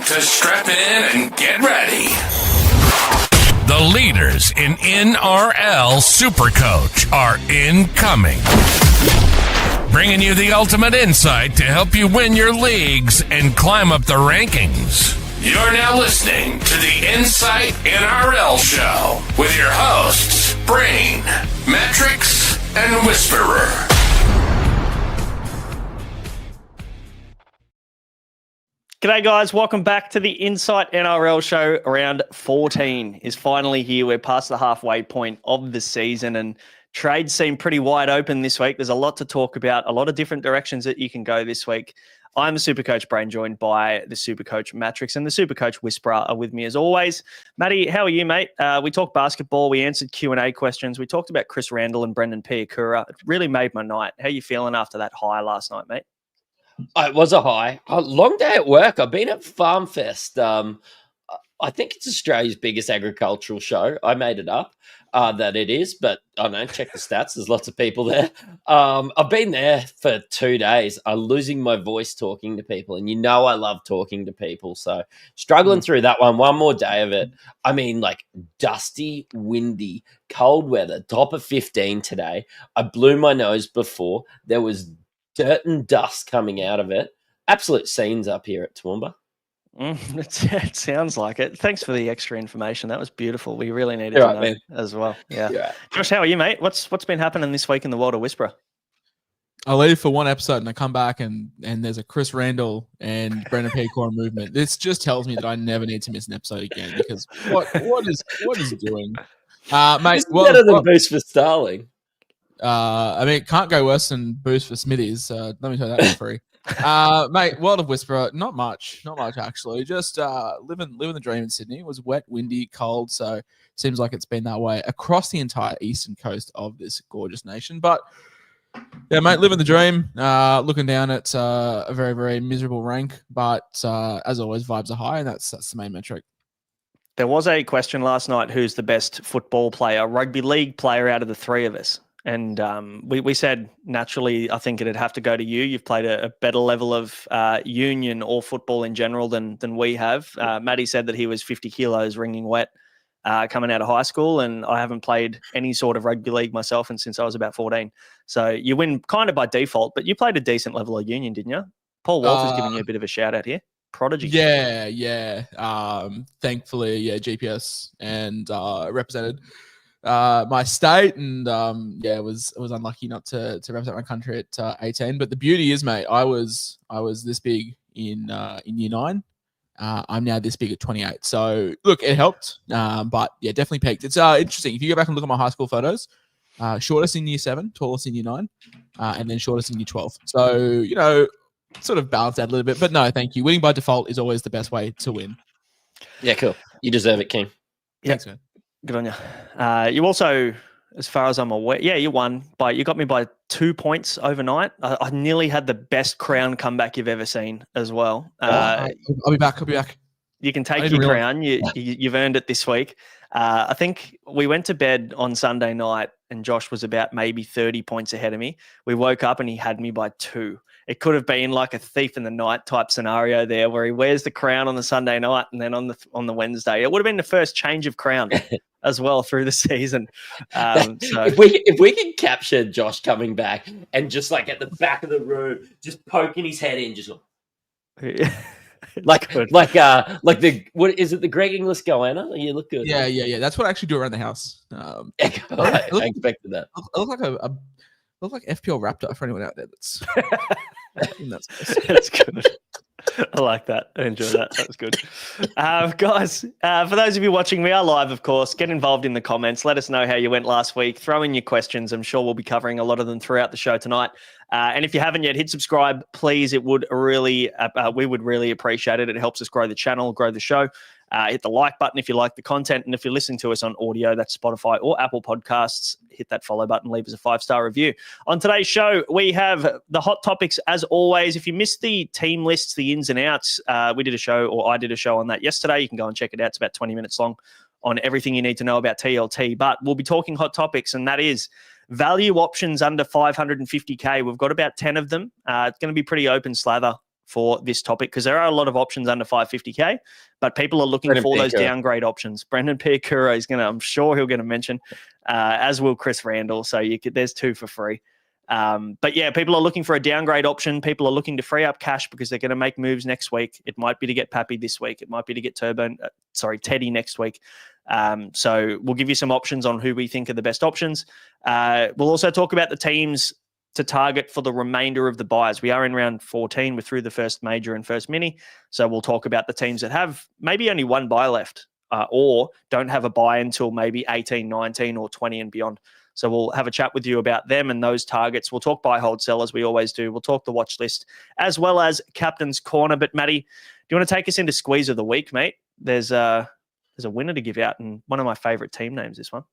to strap in and get ready. The leaders in NRL SuperCoach are incoming. Bringing you the ultimate insight to help you win your leagues and climb up the rankings. You're now listening to the Insight NRL Show with your hosts, Brain, Mattrix, and Whisperer. G'day guys, welcome back to the Insight NRL Show. Round 14 is finally here. We're past the halfway point of the season and trades seem pretty wide open this week. There's a lot to talk about, a lot of different directions that you can go this week. I'm the SuperCoach Brain, joined by the SuperCoach Mattrix and the SuperCoach Whisperer are with me as always. Matty, how are you, mate? We talked basketball, we answered Q&A questions, we talked about Chris Randall and Brendan Piakura. It really made my night. How are you feeling after that high last night, mate? It was a high. A long day at work. I've been at Farm Fest. I think it's Australia's biggest agricultural show. I made it up that it is, but I don't know, check the stats. There's lots of people there. I've been there for 2 days. I'm losing my voice talking to people, and you know I love talking to people. So struggling through that one more day of it. I mean, like dusty, windy, cold weather, top of 15 today. I blew my nose before. There was dirt and dust coming out of it. Absolute scenes up here at Toowoomba. It sounds like it. Thanks for the extra information. That was beautiful. We really needed to know man. As well. Yeah. Right. Josh, how are you, mate? What's been happening this week in the world of Whisperer? I leave for one episode and I come back and there's a Chris Randall and Brendan Piakura movement. This just tells me that I never need to miss an episode again because what is it doing? Mate, it's better than Boost for Starling. I mean, it can't go worse than Boost for Smithies. Let me tell you that for free. Mate, World of Whisperer, not much actually. Just living the dream in Sydney. It was wet, windy, cold, so seems like it's been that way across the entire eastern coast of this gorgeous nation. But yeah, mate, living the dream. Looking down at a very, very miserable rank, but as always, vibes are high, and that's the main metric. There was a question last night: who's the best football player, rugby league player out of the three of us? And we said, naturally, I think it'd have to go to you. You've played a better level of union or football in general than we have. Matty said that he was 50 kilos wringing wet coming out of high school, and I haven't played any sort of rugby league myself and since I was about 14. So you win kind of by default, but you played a decent level of union, didn't you? Paul Walter's giving you a bit of a shout out here. Prodigy. Yeah. Thankfully, GPS and represented my state, and was unlucky not to represent my country at 18. But the beauty is, mate, I was this big in year 9. I'm now this big at 28. So look, it helped, but yeah, definitely peaked. It's interesting if you go back and look at my high school photos. Shortest in year 7, tallest in year 9, and then shortest in year 12. So sort of balanced out a little bit. But no, thank you. Winning by default is always the best way to win. Yeah, cool. You deserve it, King. Thanks, man. Good on you. You also, as far as I'm aware, you won you got me by 2 points overnight. I nearly had the best crown comeback you've ever seen as well. I'll be back. You can take your crown. You've earned it this week. I think we went to bed on Sunday night and Josh was about maybe 30 points ahead of me. We woke up and he had me by 2. It could have been like a thief in the night type scenario there where he wears the crown on the Sunday night and then on the Wednesday. It would have been the first change of crown as well through the season. So if we can capture Josh coming back and just like at the back of the room, just poking his head in, just like the what is it? The Greg Inglis goanna? You look good. Yeah. That's what I actually do around the house. I expected that. I look like FPL Raptor for anyone out there that's. That's good. I like that. I enjoy that. That was good. Guys, for those of you watching, we are live, of course. Get involved in the comments. Let us know how you went last week. Throw in your questions. I'm sure we'll be covering a lot of them throughout the show tonight. And if you haven't yet, hit subscribe, please. It would really, we would really appreciate it. It helps us grow the channel, grow the show. Hit the like button if you like the content. And if you're listening to us on audio, that's Spotify or Apple Podcasts, hit that follow button, leave us a 5-star review. On today's show, we have the hot topics as always. If you missed the team lists, the ins and outs, I did a show on that yesterday. You can go and check it out. It's about 20 minutes long on everything you need to know about TLT. But we'll be talking hot topics, and that is value options under 550K. We've got about 10 of them. It's going to be pretty open slather for this topic because there are a lot of options under 550k, but people are looking for those downgrade options. Brendan Piakura is I'm sure he'll get a mention, as will Chris Randall. So there's 2 for free. But yeah, people are looking for a downgrade option. People are looking to free up cash because they're going to make moves next week. It might be to get Pappy this week. It might be to get Teddy next week. So we'll give you some options on who we think are the best options. We'll also talk about the teams to target for the remainder of the buys. We are in round 14. We're through the first major and first mini. So we'll talk about the teams that have maybe only one buy left or don't have a buy until maybe 18, 19 or 20 and beyond. So we'll have a chat with you about them and those targets. We'll talk buy, hold, sell as we always do. We'll talk the watch list as well as Captain's Corner. But Matty, do you want to take us into Squeeze of the Week, mate? There's a winner to give out and one of my favourite team names, this one.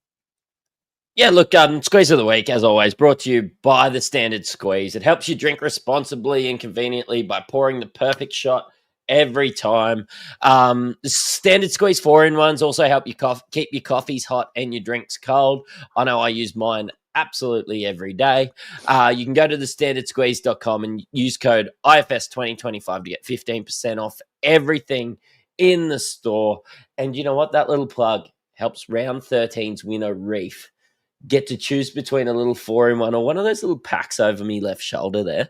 Yeah, look, Squeeze of the Week, as always, brought to you by the Standard Squeeze. It helps you drink responsibly and conveniently by pouring the perfect shot every time. The Standard Squeeze 4-in-1s also help you keep your coffees hot and your drinks cold. I know I use mine absolutely every day. You can go to thestandardsqueeze.com and use code IFS2025 to get 15% off everything in the store. And you know what? That little plug helps round 13's winner, Reef, get to choose between a little 4-in-1 or one of those little packs over me left shoulder there.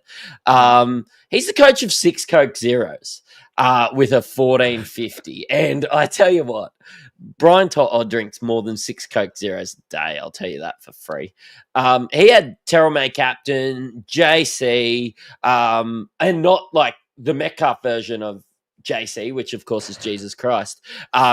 He's the coach of 6 Coke Zeros with a 1450. And I tell you what, Brian To'o drinks more than 6 Coke Zeros a day. I'll tell you that for free. He had Terrell May captain, JC, and not like the Metcalf version of JC, which of course is Jesus Christ.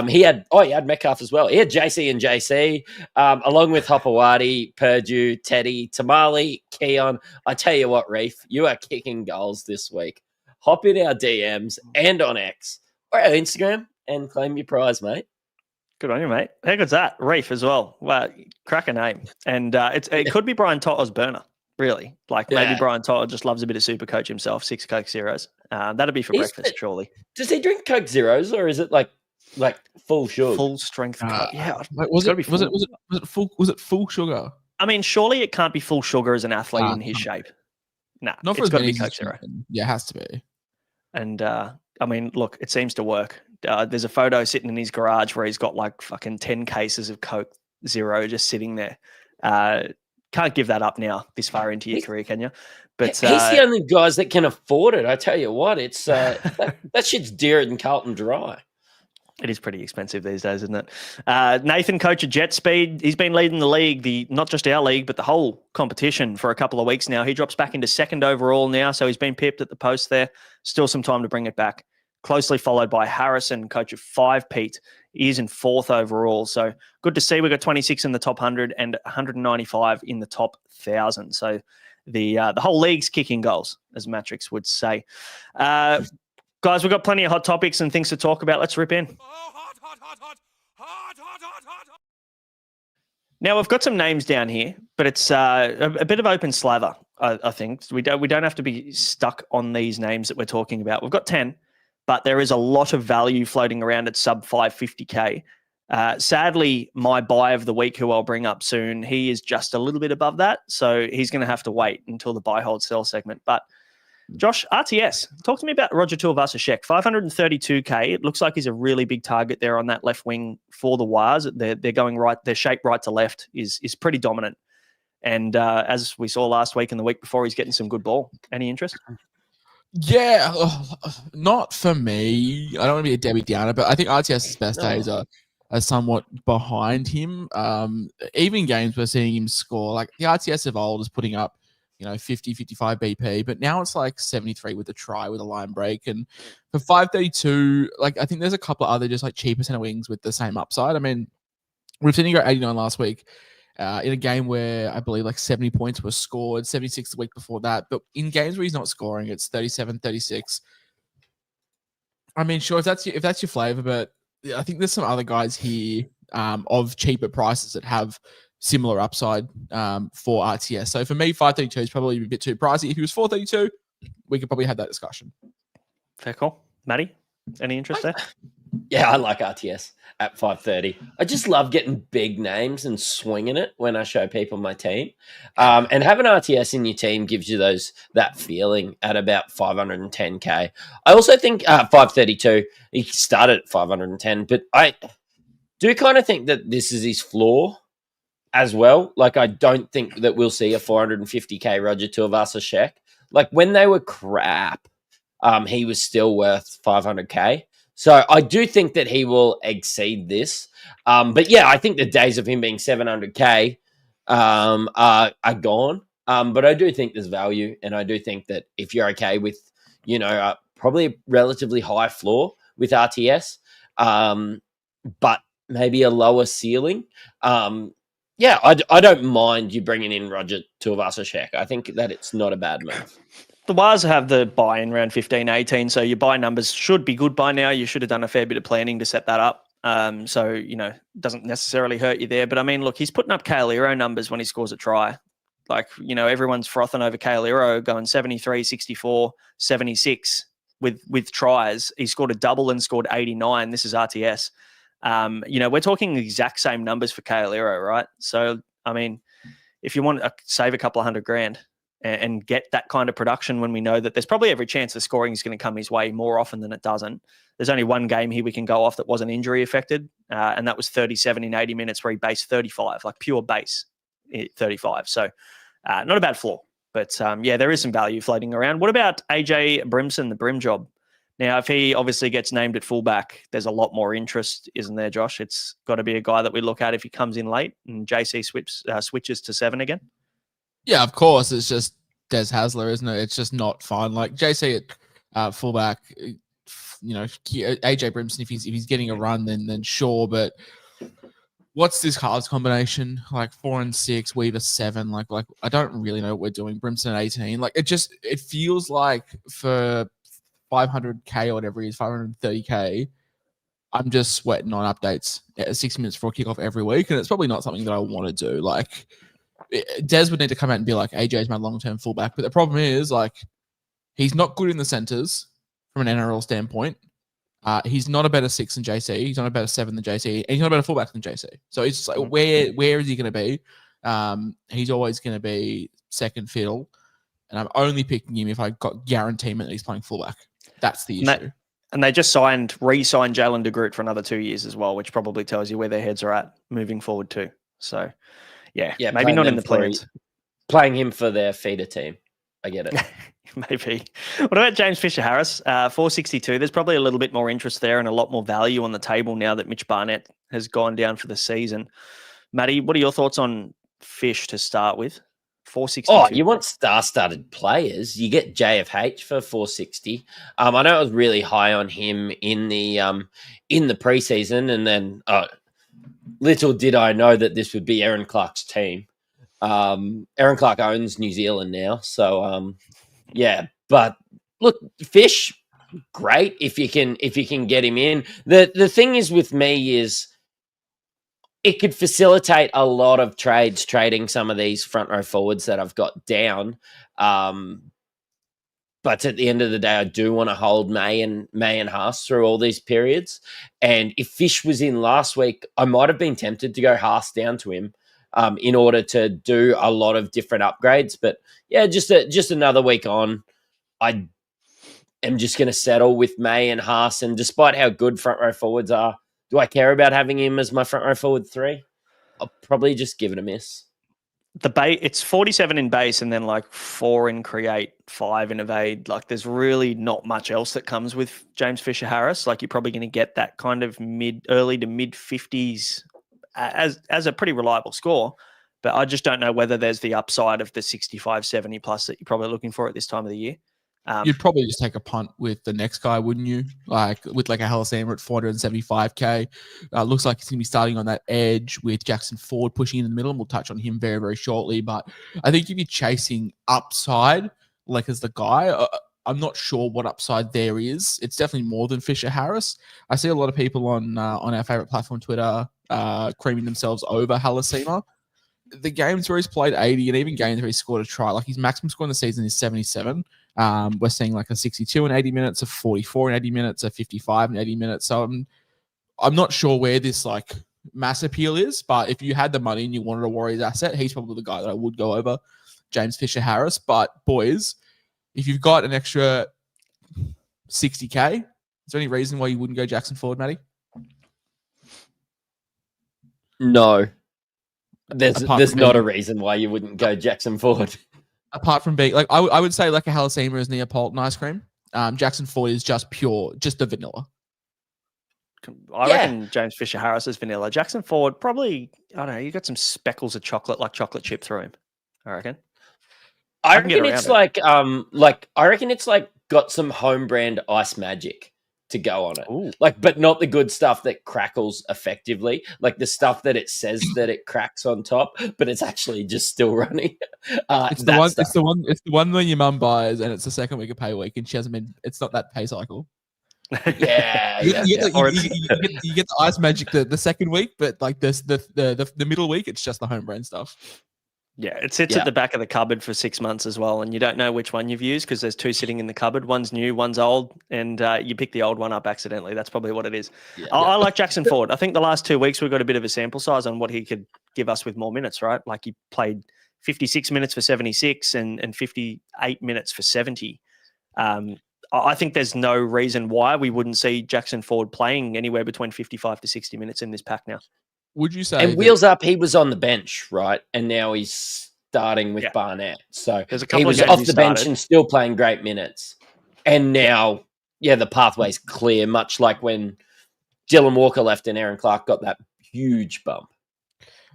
He had Metcalf as well. He had JC and JC, along with Hopewadi, Purdue, Teddy, Tamale, Keon. I tell you what, Reef, you are kicking goals this week. Hop in our DMs and on X or our Instagram and claim your prize, mate. Good on you, mate. How good's that? Reef as well. Wow, crack a name. And it could be Brian To'o's burner, really. Maybe Brian To'o just loves a bit of SuperCoach himself, 6 Coke Zeros. That'd be for breakfast, surely. Does he drink Coke Zeros or is it like full sugar? Full strength. Yeah. Was it full sugar? I mean, surely it can't be full sugar as an athlete in his shape. Nah, not for it's got to many be Coke Zero. Yeah, it has to be. And I mean, look, it seems to work. There's a photo sitting in his garage where he's got like fucking 10 cases of Coke Zero just sitting there. Can't give that up now this far into your career, can you? But he's the only guys that can afford it. I tell you what, it's that shit's dearer than Carlton Dry. It is pretty expensive these days, isn't it? Nathan, coach of Jet Speed, he's been leading the league, not just our league, but the whole competition for a couple of weeks now. He drops back into 2nd overall now, so he's been pipped at the post there. Still some time to bring it back. Closely followed by Harrison, coach of 5 Pete. He is in 4th overall. So good to see. We've got 26 in the top 100 and 195 in the top 1,000. So the whole league's kicking goals, as Mattrix would say. Guys, we've got plenty of hot topics and things to talk about. Let's rip in. Now, we've got some names down here, but it's a bit of open slather, I think. We don't have to be stuck on these names that we're talking about. We've got 10, but there is a lot of value floating around at sub 550k. Sadly, my buy of the week, who I'll bring up soon, he is just a little bit above that, so he's going to have to wait until the buy, hold, sell segment. But Josh, RTS, talk to me about Roger Tuivasa-Sheck. 532k. It looks like he's a really big target there on that left wing for the Wires. They're going right. Their shape right to left is pretty dominant. And as we saw last week and the week before, he's getting some good ball. Any interest? Yeah, not for me. I don't want to be a Debbie Downer, but I think RTS's best days are somewhat behind him. Even games we're seeing him score, like the RTS of old is putting up 50, 55 BP, but now it's like 73 with a try with a line break. And for 532, I think there's a couple of other just like cheaper center wings with the same upside. I mean, we've seen him go 89 last week in a game where I believe like 70 points were scored, 76 the week before that. But in games where he's not scoring, it's 37, 36. I mean, sure, if that's your flavor, but I think there's some other guys here of cheaper prices that have similar upside for RTS. So for me, 532 is probably a bit too pricey. If he was 432, we could probably have that discussion. Fair call. Matty, any interest there? Yeah, I like RTS at 5:30. I just love getting big names and swinging it when I show people my team. And having RTS in your team gives you that feeling at about 510k. I also think 532. He started at 510, but I do kind of think that this is his floor as well. Like, I don't think that we'll see a 450k Roger Tuivasa-Sheck. Like, when they were crap, he was still worth 500k. So I do think that he will exceed this. But yeah, I think the days of him being 700k are gone. But I do think there's value, and I do think that if you're okay with, probably a relatively high floor with RTS, but maybe a lower ceiling, yeah, I don't mind you bringing in Roger Tuivasa-Sheck. I think that it's not a bad move. The Wars have the buy in round 15, 18, so your buy numbers should be good by now. You should have done a fair bit of planning to set that up. So, doesn't necessarily hurt you there. But I mean, look, he's putting up Galore numbers when he scores a try. Like, everyone's frothing over Galore going 73, 64, 76 with tries. He scored a double and scored 89. This is RTS. We're talking the exact same numbers for Galore, right? So, I mean, if you want to save a couple of $100,000 and get that kind of production, when we know that there's probably every chance the scoring is going to come his way more often than it doesn't. There's only one game here we can go off that wasn't injury affected, and that was 37 in 80 minutes where he based 35, like pure base 35. So not a bad floor, but yeah, there is some value floating around. What about AJ Brimson, the Brim job? Now, if he obviously gets named at fullback, there's a lot more interest, isn't there, Josh? It's got to be a guy that we look at if he comes in late and JC switches to 7 again. Yeah, of course. It's just Des Hasler, isn't it? It's just not fun. Like JC at fullback, AJ Brimson, if he's getting a run, then sure. But what's this cards combination? Like 4 and 6, Weaver 7. Like I don't really know what we're doing. Brimson at 18. Like it feels like for 500k or whatever it is, 530k. I'm just sweating on updates at 60 minutes before kickoff every week, and it's probably not something that I want to do. Like, Des would need to come out and be like, AJ is my long-term fullback. But the problem is, like, he's not good in the centers from an NRL standpoint. He's not a better 6 than JC. He's not a better 7 than JC. And he's not a better fullback than JC. So it's just like, where is he going to be? He's always going to be second fiddle. And I'm only picking him if I got guaranteement that he's playing fullback. That's the issue. And they just re-signed Jalen de Groot for another 2 years as well, which probably tells you where their heads are at moving forward too. So, yeah maybe not in the plans. Playing him for their feeder team. I get it. Maybe. What about James Fisher-Harris? 462. There's probably a little bit more interest there and a lot more value on the table now that Mitch Barnett has gone down for the season. Matty, what are your thoughts on Fish to start with? 462. Oh, you want star-studded players? You get JFH for 460. I know I was really high on him in the preseason, and then little did I know that this would be Aaron Clark's team. Aaron Clark owns New Zealand now, so yeah. But look, Fish, great if you can get him in. The thing is with me is it could facilitate a lot of trades, trading some of these front row forwards that I've got down. But at the end of the day, I do want to hold May and Haas through all these periods. And if Fish was in last week, I might have been tempted to go Haas down to him in order to do a lot of different upgrades. But yeah, just another week on, I am just going to settle with May and Haas. And despite how good front row forwards are, do I care about having him as my front row forward 3? I'll probably just give it a miss. It's 47 in base and then like 4 in create, 5 in evade. Like there's really not much else that comes with James Fisher-Harris. Like you're probably going to get that kind of early to mid 50s as a pretty reliable score. But I just don't know whether there's the upside of the 65, 70 plus that you're probably looking for at this time of the year. You'd probably just take a punt with the next guy, wouldn't you? Like with like a Halasamer at 475k. Looks like he's going to be starting on that edge with Jackson Ford pushing in the middle, and we'll touch on him very, very shortly. But I think if you're chasing upside, like as the guy, I'm not sure what upside there is. It's definitely more than Fisher-Harris. I see a lot of people on our favorite platform, Twitter, creaming themselves over Halasamer. The games where he's played 80 and even games where he scored a try, like his maximum score in the season is 77. We're seeing like a 62 in 80 minutes, a 44 in 80 minutes, a 55 in 80 minutes. So I'm not sure where this like mass appeal is, but if you had the money and you wanted a Warriors asset, he's probably the guy that I would go over James Fisher-Harris. But boys, if you've got an extra 60K, is there any reason why you wouldn't go Jackson Ford, Matty? No. There's not a reason why you wouldn't go Jackson Ford. Apart from being like, I would say like a Halasima is Neapolitan ice cream. Jackson Ford is just the vanilla. I reckon James Fisher-Harris is vanilla. Jackson Ford, probably, I don't know, you got some speckles of chocolate, like chocolate chip through him, I reckon. I reckon it's like I reckon it's like got some home brand ice magic to go on it. Ooh. Like, but not the good stuff that crackles effectively, like the stuff that it says that it cracks on top, but it's actually just still running. It's the one that your mum buys, and it's the second week of pay week, and she hasn't been. It's not that pay cycle. You get the ice magic the second week, but like the middle week, it's just the home brand stuff. Yeah, it sits at the back of the cupboard for 6 months as well, and you don't know which one you've used because there's two sitting in the cupboard. One's new, one's old, and you pick the old one up accidentally. That's probably what it is. I like Jackson Ford. I think the last 2 weeks we've got a bit of a sample size on what he could give us with more minutes, right? Like he played 56 minutes for 76 and 58 minutes for 70. I think there's no reason why we wouldn't see Jackson Ford playing anywhere between 55 to 60 minutes in this pack now. Would you say? And wheels up, he was on the bench, right? And now he's starting with Barnett. So he was off the bench and still playing great minutes. And now, the pathway's clear, much like when Dylan Walker left and Aaron Clark got that huge bump.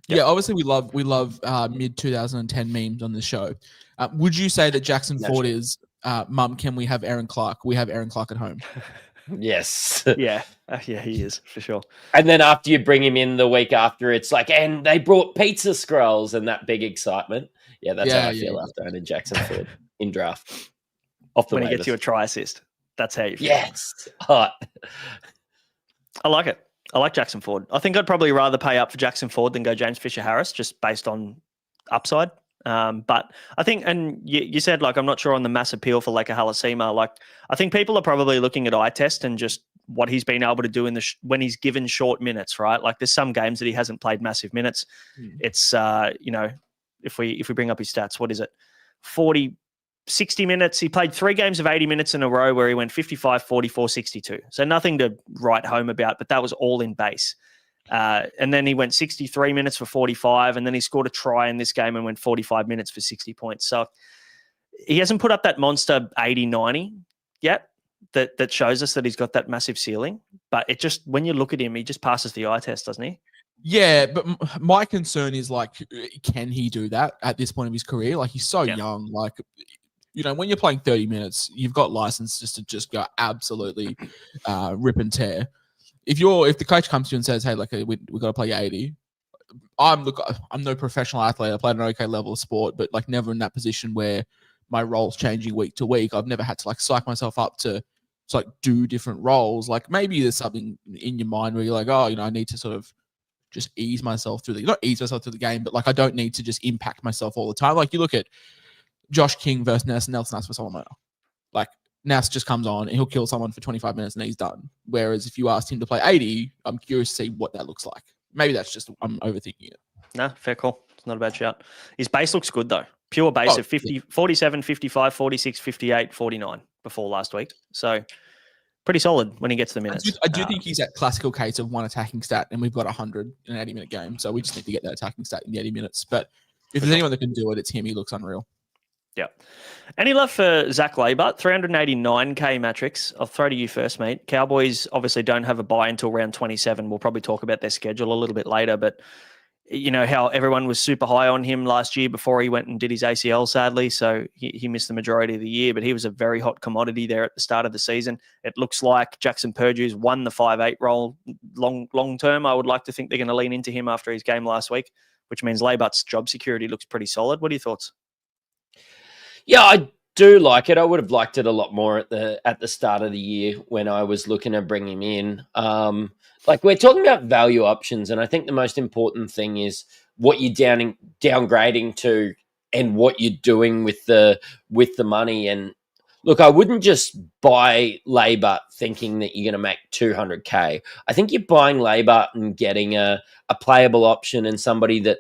Yeah, obviously we love mid 2010 memes on this show. Would you say that Jackson Ford is, Mum, can we have Aaron Clark? We have Aaron Clark at home. Yes. Yeah, he is for sure. And then after you bring him in the week after, it's like, and they brought pizza scrolls and that big excitement. Yeah, that's how I feel after owning Jackson Ford in draft. When he gets you a try assist, that's how you feel. Yes, hot. I like it. I like Jackson Ford. I think I'd probably rather pay up for Jackson Ford than go James Fisher-Harris, just based on upside. But I think, and you said, like, I'm not sure on the mass appeal for like a Halasima. Like, I think people are probably looking at eye test and just what he's been able to do in when he's given short minutes, right? Like, there's some games that he hasn't played massive minutes. It's, if we bring up his stats, what is it? 60 minutes. He played 3 games of 80 minutes in a row where he went 55, 44, 62. So nothing to write home about, but that was all in base. And then he went 63 minutes for 45, and then he scored a try in this game and went 45 minutes for 60 points. So he hasn't put up that monster 80, 90 yet that shows us that he's got that massive ceiling. But it just, when you look at him, he just passes the eye test, doesn't he? Yeah, but my concern is, like, can he do that at this point of his career? Like, he's so young. Like, when you're playing 30 minutes, you've got license just to just go absolutely rip and tear. If the coach comes to you and says, "Hey, like, we got to play 80," I'm no professional athlete. I played an okay level of sport, but like never in that position where my role's changing week to week. I've never had to like psych myself up to like do different roles. Like, maybe there's something in your mind where you're like, oh, I need to sort of just ease myself through not ease myself through the game, but like I don't need to just impact myself all the time. Like, you look at Josh King versus Nelson Nas for Solomona. Like, Nas just comes on and he'll kill someone for 25 minutes and he's done. Whereas if you asked him to play 80, I'm curious to see what that looks like. Maybe that's just, I'm overthinking it. No, fair call. It's not a bad shout. His base looks good though. Pure base of 50, 47, 55, 46, 58, 49 before last week. So pretty solid when he gets the minutes. I do think he's that classical case of one attacking stat, and we've got 100 in an 80-minute game. So we just need to get that attacking stat in the 80 minutes. But if there's anyone that can do it, it's him. He looks unreal. Yeah. Any love for Zach Labert? 389K Mattrix. I'll throw to you first, mate. Cowboys obviously don't have a bye until round 27. We'll probably talk about their schedule a little bit later, but you know how everyone was super high on him last year before he went and did his ACL, sadly. So he missed the majority of the year, but he was a very hot commodity there at the start of the season. It looks like Jackson Purdue's won the 5'8" role long term. I would like to think they're going to lean into him after his game last week, which means Labert's job security looks pretty solid. What are your thoughts? Yeah, I do like it. I would have liked it a lot more at the start of the year when I was looking to bring him in. Like, we're talking about value options, and I think the most important thing is what you're downgrading to and what you're doing with the money. And Look, I wouldn't just buy Labour thinking that you're going to make 200K. I think you're buying Labour and getting a playable option and somebody that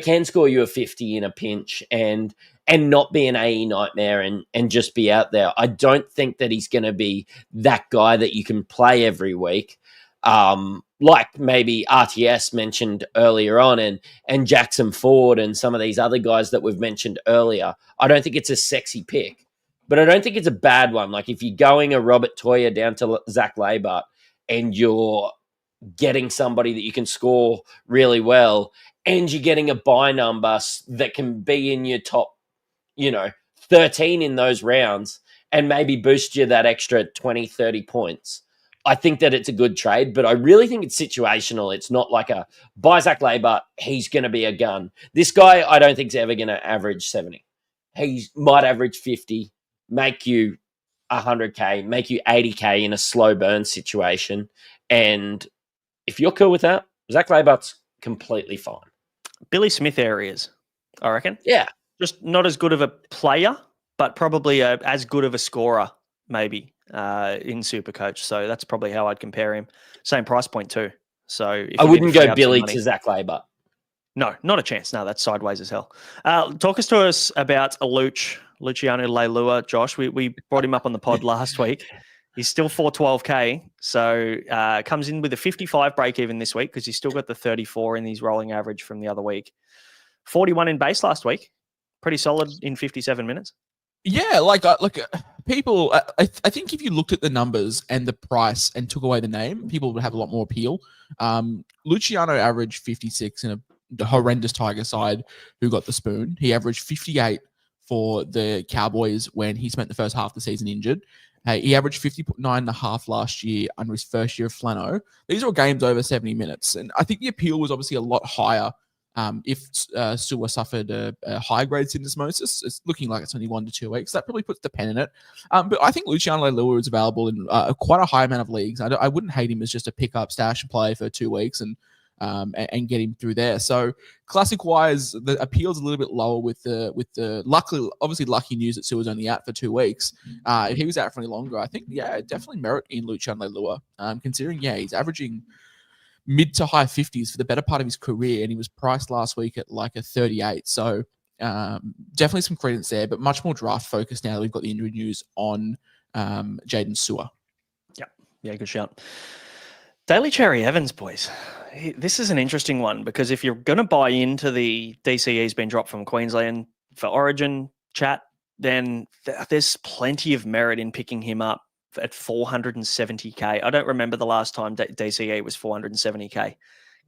can score you a 50 in a pinch and not be an AE nightmare and just be out there. I don't think that he's going to be that guy that you can play every week. Like maybe RTS mentioned earlier on and Jackson Ford and some of these other guys that we've mentioned earlier. I don't think it's a sexy pick, but I don't think it's a bad one. Like if you're going a Robert Toya down to Zach Labart and you're getting somebody that you can score really well and you're getting a buy number that can be in your top, 13 in those rounds and maybe boost you that extra 20, 30 points. I think that it's a good trade, but I really think it's situational. It's not like a buy Zach Labart, he's going to be a gun. This guy, I don't think is ever going to average 70. He might average 50, make you 100K, make you 80K in a slow burn situation. And if you're cool with that, Zach Labart's completely fine. Billy Smith areas, I reckon. Yeah. Just not as good of a player, but probably as good of a scorer, maybe. In SuperCoach, so that's probably how I'd compare him. Same price point too. So if I wouldn't go Billy money, to Zach Labart. No, not a chance. No, that's sideways as hell. Talk to us about Luciano Leilua, Josh. We brought him up on the pod last week. He's still 412K, so comes in with a 55 break even this week because he's still got the 34 in his rolling average from the other week. 41 in base last week, pretty solid in 57 minutes. Yeah, people, I think if you looked at the numbers and the price and took away the name, people would have a lot more appeal. Luciano averaged 56 in a horrendous Tiger side who got the spoon. He averaged 58 for the Cowboys when he spent the first half of the season injured. He averaged 59.5 last year under his first year of Flano. These are all games over 70 minutes. And I think the appeal was obviously a lot higher if Sua suffered a high-grade syndesmosis. It's looking like it's only 1 to 2 weeks. That probably puts the pen in it. But I think Luciano Leilua is available in quite a high amount of leagues. I wouldn't hate him as just a pick-up stash and play for 2 weeks and get him through there. So classic-wise, the appeal's a little bit lower with the lucky news that Sua's only out for 2 weeks. If he was out for any longer, I think, definitely merit in Luciano Leilua, considering, he's averaging mid to high 50s for the better part of his career, and he was priced last week at like a 38. So definitely some credence there, but much more draft focused now that we've got the injury news on Jaden Sua. Yeah, good shout. Daly Cherry Evans, boys. This is an interesting one because if you're going to buy into the DCE's been dropped from Queensland for Origin chat, then there's plenty of merit in picking him up at 470K. I don't remember the last time DCE was 470K.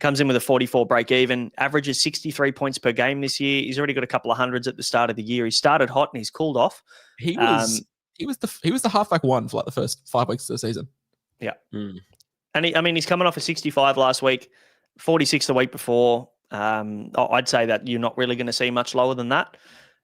Comes in with a 44 break even, averages 63 points per game this year. He's already got a couple of hundreds at the start of the year. He started hot and he's cooled off. He was the halfback one for like the first 5 weeks of the season. Yeah. And he's coming off a 65 last week, 46 the week before. I'd say that you're not really going to see much lower than that.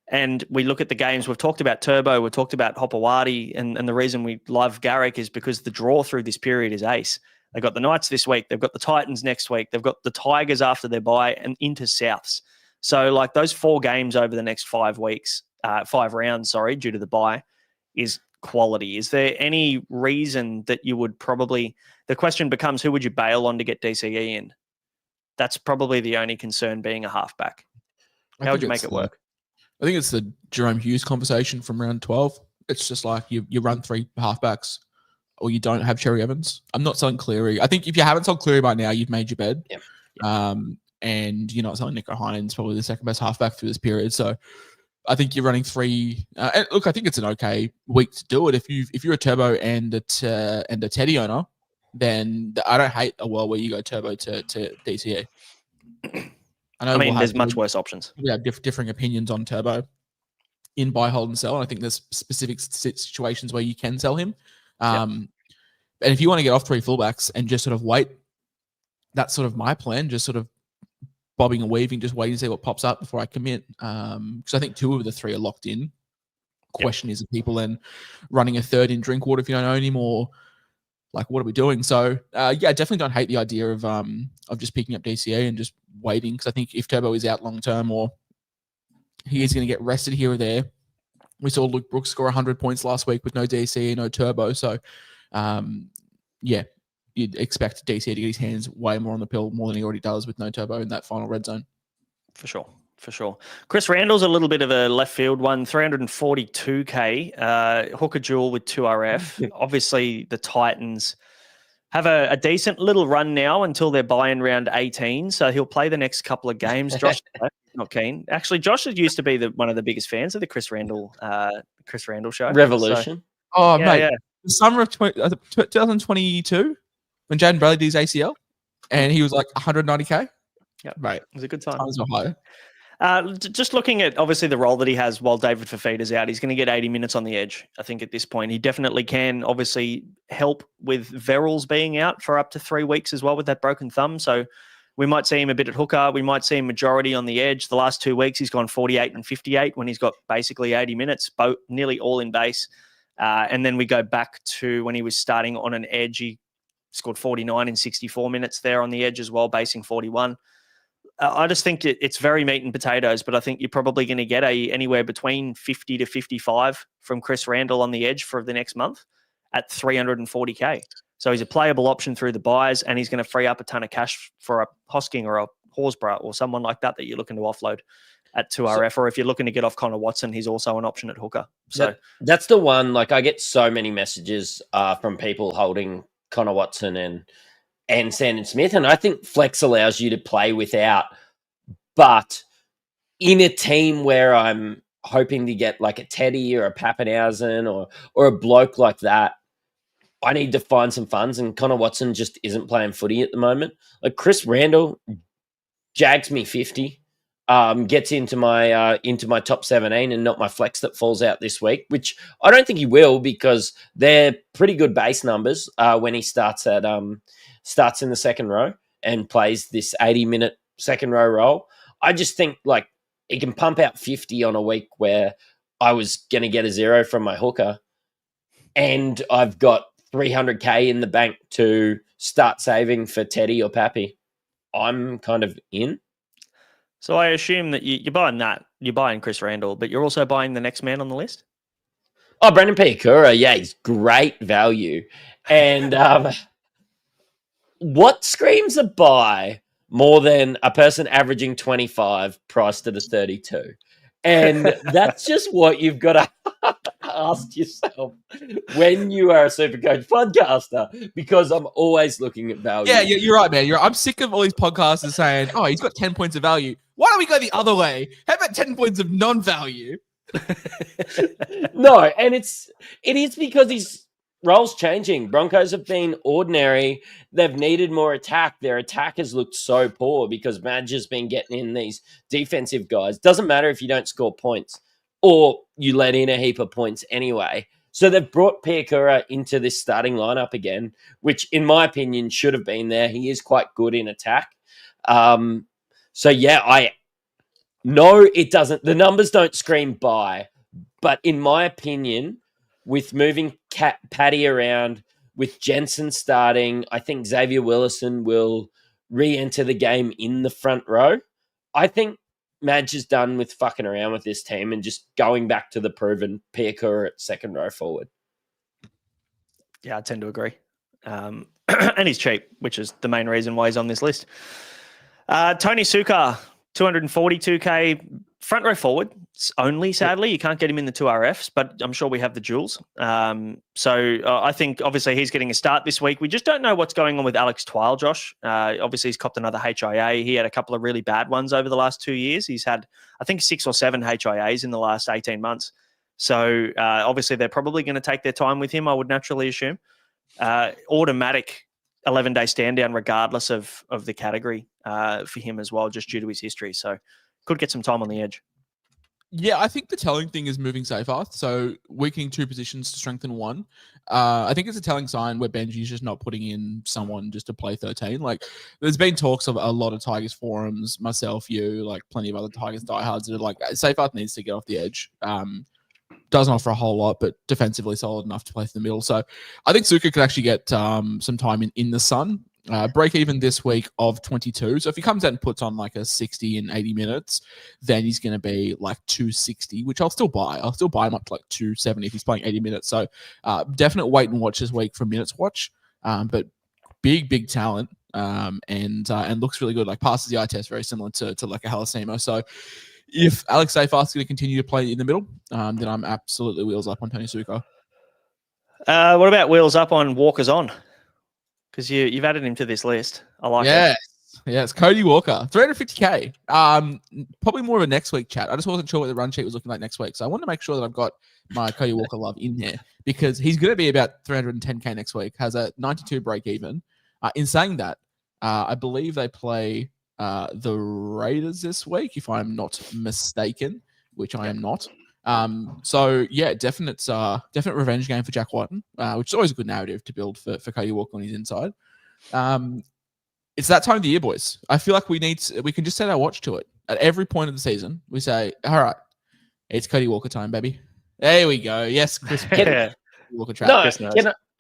And we look at the games, we've talked about Turbo, we've talked about Hopewadi, and the reason we love Garrick is because the draw through this period is ace. They've got the Knights this week, they've got the Titans next week, they've got the Tigers after their bye, and into Souths. So like those 4 games over the next 5 weeks, 5 rounds, due to the bye, is quality. Is there any reason that you would probably, the question becomes, who would you bail on to get DCE in? That's probably the only concern, being a halfback. How would you make it work? I think it's the Jerome Hughes conversation from round 12. It's just like you run 3 halfbacks or you don't have Cherry Evans. I'm not selling Cleary. I think if you haven't sold Cleary by now, you've made your bed. Yep. And you're not selling Nico Heinen's probably the second best halfback through this period. So I think you're running 3. And look, I think it's an okay week to do it. If you're a Turbo and a Teddy owner, then I don't hate a world where you go Turbo to DCE. I mean, there's much worse options. We have differing opinions on Turbo in buy, hold, and sell. And I think there's specific situations where you can sell him. And if you want to get off 3 fullbacks and just sort of wait, that's sort of my plan, just sort of bobbing and weaving, just waiting to see what pops up before I commit. Because I think 2 of the 3 are locked in. Question is, are people then running a 3rd in Drinkwater if you don't own him, or like, what are we doing? So, I definitely don't hate the idea of just picking up DCA and just waiting, because I think if Turbo is out long term or he is going to get rested here or there, We saw Luke Brooks score 100 points last week with no DC, no turbo. So, you'd expect DC to get his hands way more on the pill, more than he already does with no turbo in that final red zone. For sure. Chris Randall's a little bit of a left field one, 342K, hooker duel with 2RF. Obviously, the Titans have a decent little run now until they're buying round 18, so he'll play the next couple of games. Josh not keen. Actually, Josh used to be one of the biggest fans of the Chris Randall show. Revolution. So, mate, the summer of 2022, when Jaden Bradley did his ACL, and he was like 190K. Yeah, mate, it was a good time. Times were higher. Just looking at obviously the role that he has while David Fafita's out, he's going to get 80 minutes on the edge. I think at this point he definitely can obviously help with Verrills being out for up to 3 weeks as well with that broken thumb. So we might see him a bit at hooker. We might see him majority on the edge. The last 2 weeks he's gone 48 and 58 when he's got basically 80 minutes, both nearly all in base. And then we go back to when he was starting on an edge. He scored 49 in 64 minutes there on the edge as well, basing 41. I just think it's very meat and potatoes, but I think you're probably going to get anywhere between 50 to 55 from Chris Randall on the edge for the next month at 340K. So he's a playable option through the buys, and he's going to free up a ton of cash for a Hosking or a Horsburgh or someone like that you're looking to offload at 2RF. Or if you're looking to get off Connor Watson, he's also an option at hooker. So that's the one. Like, I get so many messages from people holding Connor Watson and Sandon Smith. And I think flex allows you to play without, but in a team where I'm hoping to get like a Teddy or a Pappenhausen or a bloke like that, I need to find some funds, and Connor Watson just isn't playing footy at the moment. Like, Chris Randall jags me 50, gets into my top 17 and not my flex that falls out this week, which I don't think he will, because they're pretty good base numbers when he starts in the second row and plays this 80-minute second row role. I just think like he can pump out 50 on a week where I was going to get a 0 from my hooker, and I've got 300K in the bank to start saving for Teddy or Pappy. I'm kind of in. So I assume that you're buying that. You're buying Chris Randall, but you're also buying the next man on the list? Oh, Brendan Piakura. Yeah, he's great value. And what screams a buy more than a person averaging 25 priced at a 32? And that's just what you've got to ask yourself when you are a SuperCoach podcaster, because I'm always looking at value. Yeah, you're right, man. I'm sick of all these podcasters saying, oh, he's got 10 points of value. Why don't we go the other way? How about 10 points of non-value? No, and it is because his role's changing. Broncos have been ordinary. They've needed more attack. Their attack has looked so poor because Madge has been getting in these defensive guys. Doesn't matter if you don't score points or you let in a heap of points anyway. So they've brought Piakura into this starting lineup again, which in my opinion should have been there. He is quite good in attack. So yeah, I know it doesn't, the numbers don't scream buy, but in my opinion, with moving Paddy around, with Jensen starting, I think Xavier Willison will re-enter the game in the front row. I think Madge is done with fucking around with this team and just going back to the proven Piakura at second row forward. Yeah, I tend to agree. And he's cheap, which is the main reason why he's on this list. Tony Sukar, 242K, front row forward only, sadly. You can't get him in the 2RFs, but I'm sure we have the duels. So I think obviously he's getting a start this week. We just don't know what's going on with Alex Twile, Josh. Obviously he's copped another HIA. He had a couple of really bad ones over the last 2 years. He's had, I think, 6 or 7 HIAs in the last 18 months. So obviously they're probably going to take their time with him, I would naturally assume. Automatic 11-day stand down regardless of the category for him as well, just due to his history. So could get some time on the edge. Yeah, I think the telling thing is moving safer. So weakening 2 positions to strengthen 1. I think it's a telling sign where Benji's just not putting in someone just to play 13. Like, there's been talks of a lot of Tigers forums, myself, you, like plenty of other Tigers diehards that are like, Seyfarth needs to get off the edge. Doesn't offer a whole lot, but defensively solid enough to play through the middle. So I think Suka could actually get some time in the sun. Break even this week of 22. So if he comes out and puts on like a 60 in 80 minutes, then he's going to be like 260, which I'll still buy. I'll still buy him up to like 270 if he's playing 80 minutes. So definite wait and watch this week for minutes watch. But big talent and looks really good. Like passes the eye test very similar to like a Halasimo. So if Alex Seyfarth's going to continue to play in the middle, then I'm absolutely wheels up on Tony Suko. What about wheels up on Walkers on? Because you've added him to this list. I like it. Yes, Cody Walker, 350k. Probably more of a next week chat. I just wasn't sure what the run sheet was looking like next week, so I want to make sure that I've got my Cody Walker love in there because he's going to be about 310k next week. Has a 92 break even. In saying that, I believe they play the Raiders this week, if I'm not mistaken, which I am not. So yeah, definite revenge game for Jack Whiten, which is always a good narrative to build for Cody Walker on his inside. It's that time of the year, boys. I feel like we can just set our watch to it. At every point of the season, we say, all right, it's Cody Walker time, baby. There we go. Yes, Chris. Walker trap. No,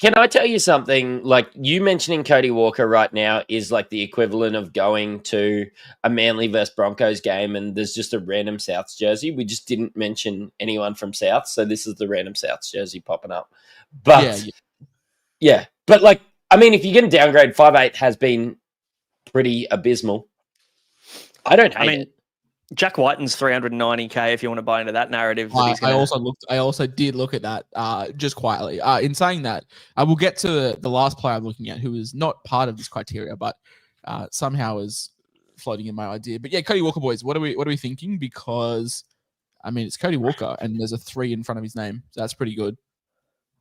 can I tell you something? Like you mentioning Cody Walker right now is like the equivalent of going to a Manly versus Broncos game and there's just a random Souths jersey. We just didn't mention anyone from South, so this is the random Souths jersey popping up. But yeah. But like, I mean, if you're going to downgrade, 5'8" has been pretty abysmal. I don't hate it. Jack Whiten's 390k if you want to buy into that narrative. I also did look at that just quietly. In saying that, I will get to the last player I'm looking at who is not part of this criteria, but somehow is floating in my idea. But yeah, Cody Walker, boys, what are we thinking? Because I mean, it's Cody Walker, and there's a 3 in front of his name, so that's pretty good.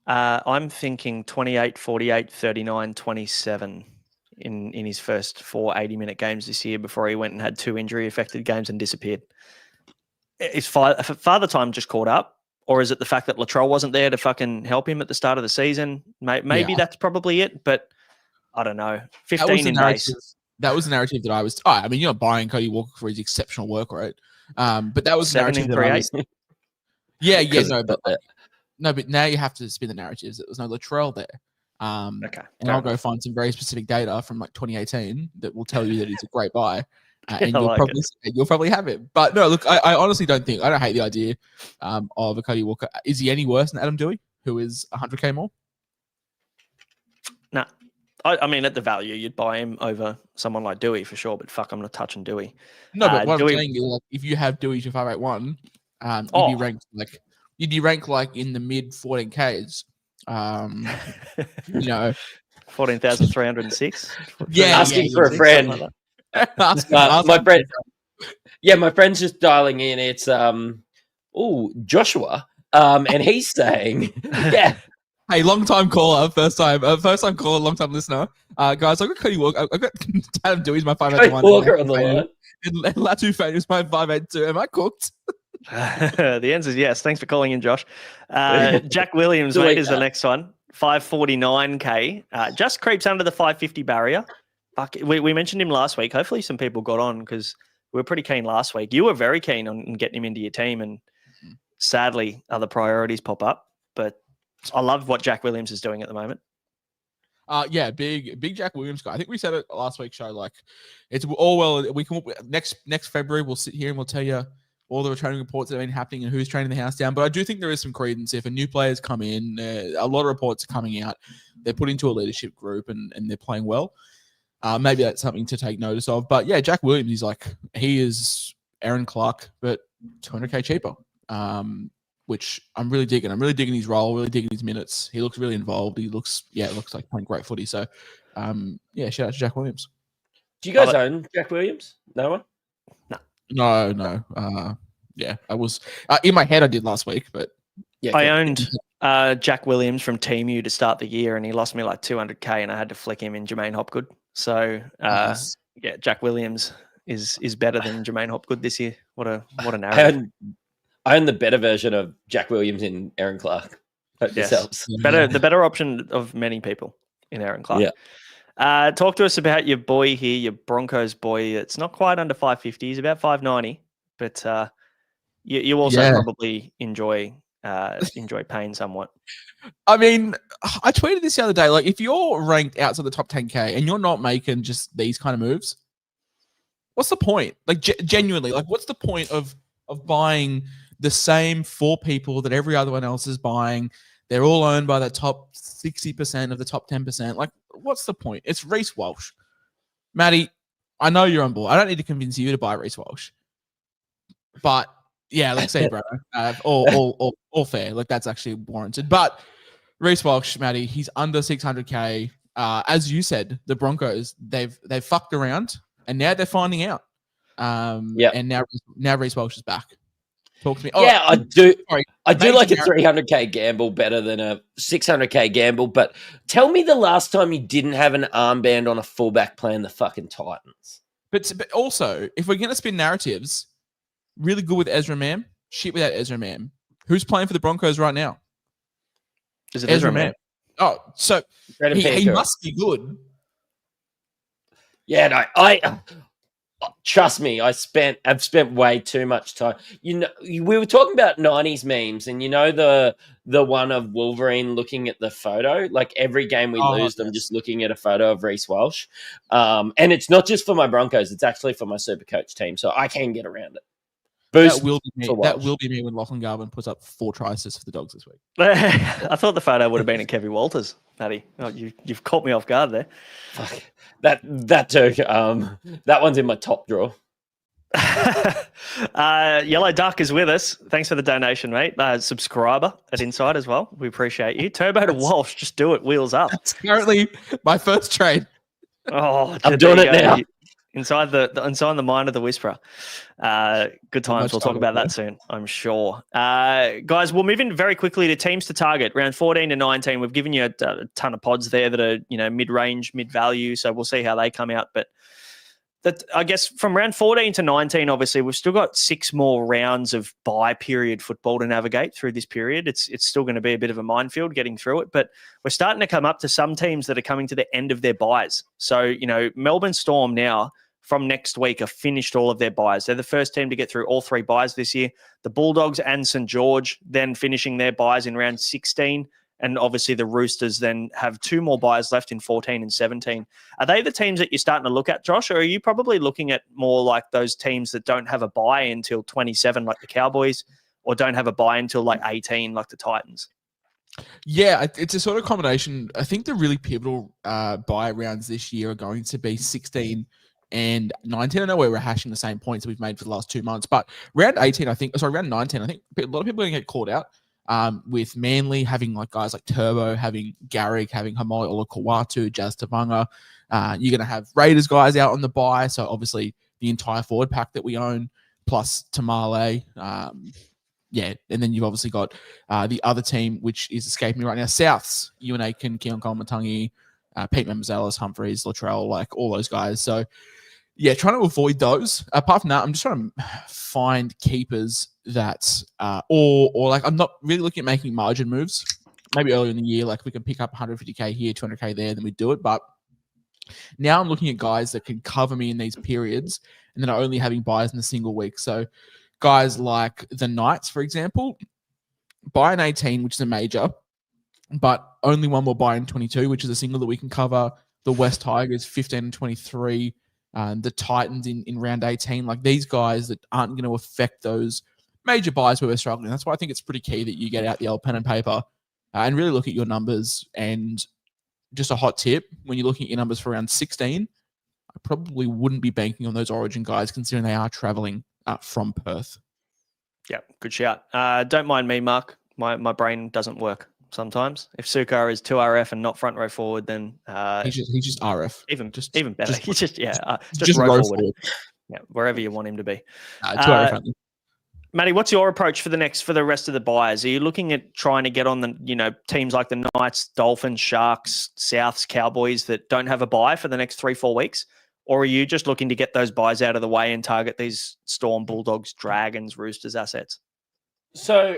I'm thinking 28, 48, 39, 27. In his first 4 80-minute games this year before he went and had 2 injury-affected games and disappeared. Is father time just caught up? Or is it the fact that Latrell wasn't there to fucking help him at the start of the season? Maybe that's probably it, but I don't know. 15 in base. That was the narrative that I was... I mean, you're not buying Cody Walker for his exceptional work rate. But that was the narrative that I was... but now you have to spin the narratives. There was no Latrell there. Okay. And I'll go find some very specific data from like 2018 that will tell you that it's a great buy. And you'll probably have it. But no, look, I honestly don't hate the idea of a Cody Walker. Is he any worse than Adam Dewey, who is 100k more? Nah. I mean, at the value, you'd buy him over someone like Dewey for sure, but fuck, I'm not touching Dewey. No, but what Dewey, I'm saying is, like, if you have Dewey to 581, you'd be ranked like in the mid 14Ks. 14,306. Asking for a friend. My friend's just dialing in. It's Joshua, and he's saying, yeah. Hey, long time caller, first time caller, long time listener. Guys, I've got Cody Walker. I've got Adam Dewey's my 581. Walker on the line. And Latu Fane is my 582. Am I cooked? The answer is yes. Thanks for calling in, Josh. Jack Williams, mate, is the next one. 549k. Just creeps under the 550 barrier. Fuck, we mentioned him last week. Hopefully some people got on because we were pretty keen last week. You were very keen on getting him into your team, and sadly other priorities pop up. But I love what Jack Williams is doing at the moment. Big Jack Williams guy. I think we said it last week's show. Like, it's all well. We can next February we'll sit here and we'll tell you all the training reports that have been happening and who's training the house down. But I do think there is some credence if a new player's come in. A lot of reports are coming out. They're put into a leadership group and they're playing well. Maybe that's something to take notice of. But yeah, Jack Williams, he is Aaron Clark, but 200k cheaper, which I'm really digging. I'm really digging his role, really digging his minutes. He looks really involved. It looks like playing great footy. So, shout out to Jack Williams. Do you guys own Jack Williams? No one? No. I was in my head. I did last week, but I owned Jack Williams from Teamu to start the year, and he lost me like 200k, and I had to flick him in Jermaine Hopgood. So Jack Williams is better than Jermaine Hopgood this year. What a narrative. I own the better version of Jack Williams in Aaron Clark. Hope this helps. The better option of many people in Aaron Clark. Yeah. Talk to us about your boy here, your Broncos boy. It's not quite under 550. He's about 590, but you also probably enjoy enjoy paying somewhat. I mean, I tweeted this the other day. Like, if you're ranked outside the top 10K and you're not making just these kind of moves, what's the point? Like, genuinely, like, what's the point of buying the same 4 people that every other one else is buying? They're all owned by the top 60% of the top 10%. Like, what's the point? It's Reece Walsh. Matty, I know you're on board. I don't need to convince you to buy Reece Walsh. But yeah, let's say, bro, all fair. Like, that's actually warranted. But Reece Walsh, Matty, he's under 600K. As you said, the Broncos, they've fucked around and now they're finding out. And now Reece Walsh is back. Talk to me. Yeah, I do. Sorry, I do like a 300K gamble better than a 600K gamble. But tell me the last time you didn't have an armband on a fullback playing the fucking Titans. But also, if we're going to spin narratives, really good with Ezra Mam, shit without Ezra Mam. Who's playing for the Broncos right now? Is it Ezra Mam? Oh, so he must be good. Yeah, no, I trust me. I've spent way too much time. You know, we were talking about 90s memes, and you know the one of Wolverine looking at the photo. Like every game we lose, I'm just looking at a photo of Reece Walsh. And it's not just for my Broncos; it's actually for my SuperCoach team, so I can get around it. That will be me when Lachlan Garvin puts up 4 tries for the Dogs this week. I thought the photo would have been at Kevin Walters, Matty. Oh, you've caught me off guard there. Fuck. That too. That one's in my top drawer. Yellow Duck is with us. Thanks for the donation, mate. Subscriber at Inside as well. We appreciate you. Turbo to Walsh, just do it. Wheels up. That's currently my first trade. Oh, I'm doing it now. Inside the mind of the Whisperer. Good times. We'll talk about that soon, I'm sure. Guys, we'll move in very quickly to teams to target. Round 14 to 19. We've given you a ton of pods there that are, mid-range, mid-value. So we'll see how they come out. But I guess from round 14 to 19, obviously, we've still got 6 more rounds of bye period football to navigate through this period. It's still going to be a bit of a minefield getting through it, but we're starting to come up to some teams that are coming to the end of their buys. So, Melbourne Storm now from next week have finished all of their buys. They're the first team to get through all 3 buys this year. The Bulldogs and St. George then finishing their buys in round 16. And obviously the Roosters then have 2 more buys left in 14 and 17. Are they the teams that you're starting to look at, Josh? Or are you probably looking at more like those teams that don't have a buy until 27, like the Cowboys, or don't have a buy until like 18, like the Titans? Yeah, it's a sort of combination. I think the really pivotal buy rounds this year are going to be 16 and 19. I know we're rehashing the same points that we've made for the last 2 months, but round 19, round 19, I think a lot of people are going to get called out. With Manly having like guys like Turbo, having Garrick, having Hamoli Olakawatu, Jazz Tavanga. You're going to have Raiders guys out on the buy. So obviously the entire forward pack that we own, plus Tamale. And then you've obviously got the other team, which is escaping me right now, Souths, Ewan Aiken, Keon Kalmatangi, Pete Memzalis, Humphreys, Latrell, like all those guys. So yeah, trying to avoid those. Apart from that, I'm just trying to find keepers that, or like I'm not really looking at making margin moves. Maybe earlier in the year, like we can pick up 150K here, 200K there, then we do it. But now I'm looking at guys that can cover me in these periods and then are only having buys in a single week. So guys like the Knights, for example, buy in 18, which is a major, but only one more buy in 22, which is a single that we can cover. The West Tigers, 15 and 23. The Titans in round 18, like these guys that aren't going to affect those major buys where we're struggling. That's why I think it's pretty key that you get out the old pen and paper and really look at your numbers. And just a hot tip, when you're looking at your numbers for round 16, I probably wouldn't be banking on those Origin guys considering they are traveling from Perth. Yeah, good shout. Don't mind me, Mark. My brain doesn't work sometimes. If Sukar is 2RF and not front row forward, then he's just RF. Even better. He's just row forward. Yeah, wherever you want him to be. 2RF. Matty, what's your approach for the rest of the buyers? Are you looking at trying to get on the teams like the Knights, Dolphins, Sharks, Souths, Cowboys that don't have a buy for the next 3-4 weeks? Or are you just looking to get those buys out of the way and target these Storm, Bulldogs, Dragons, Roosters assets? So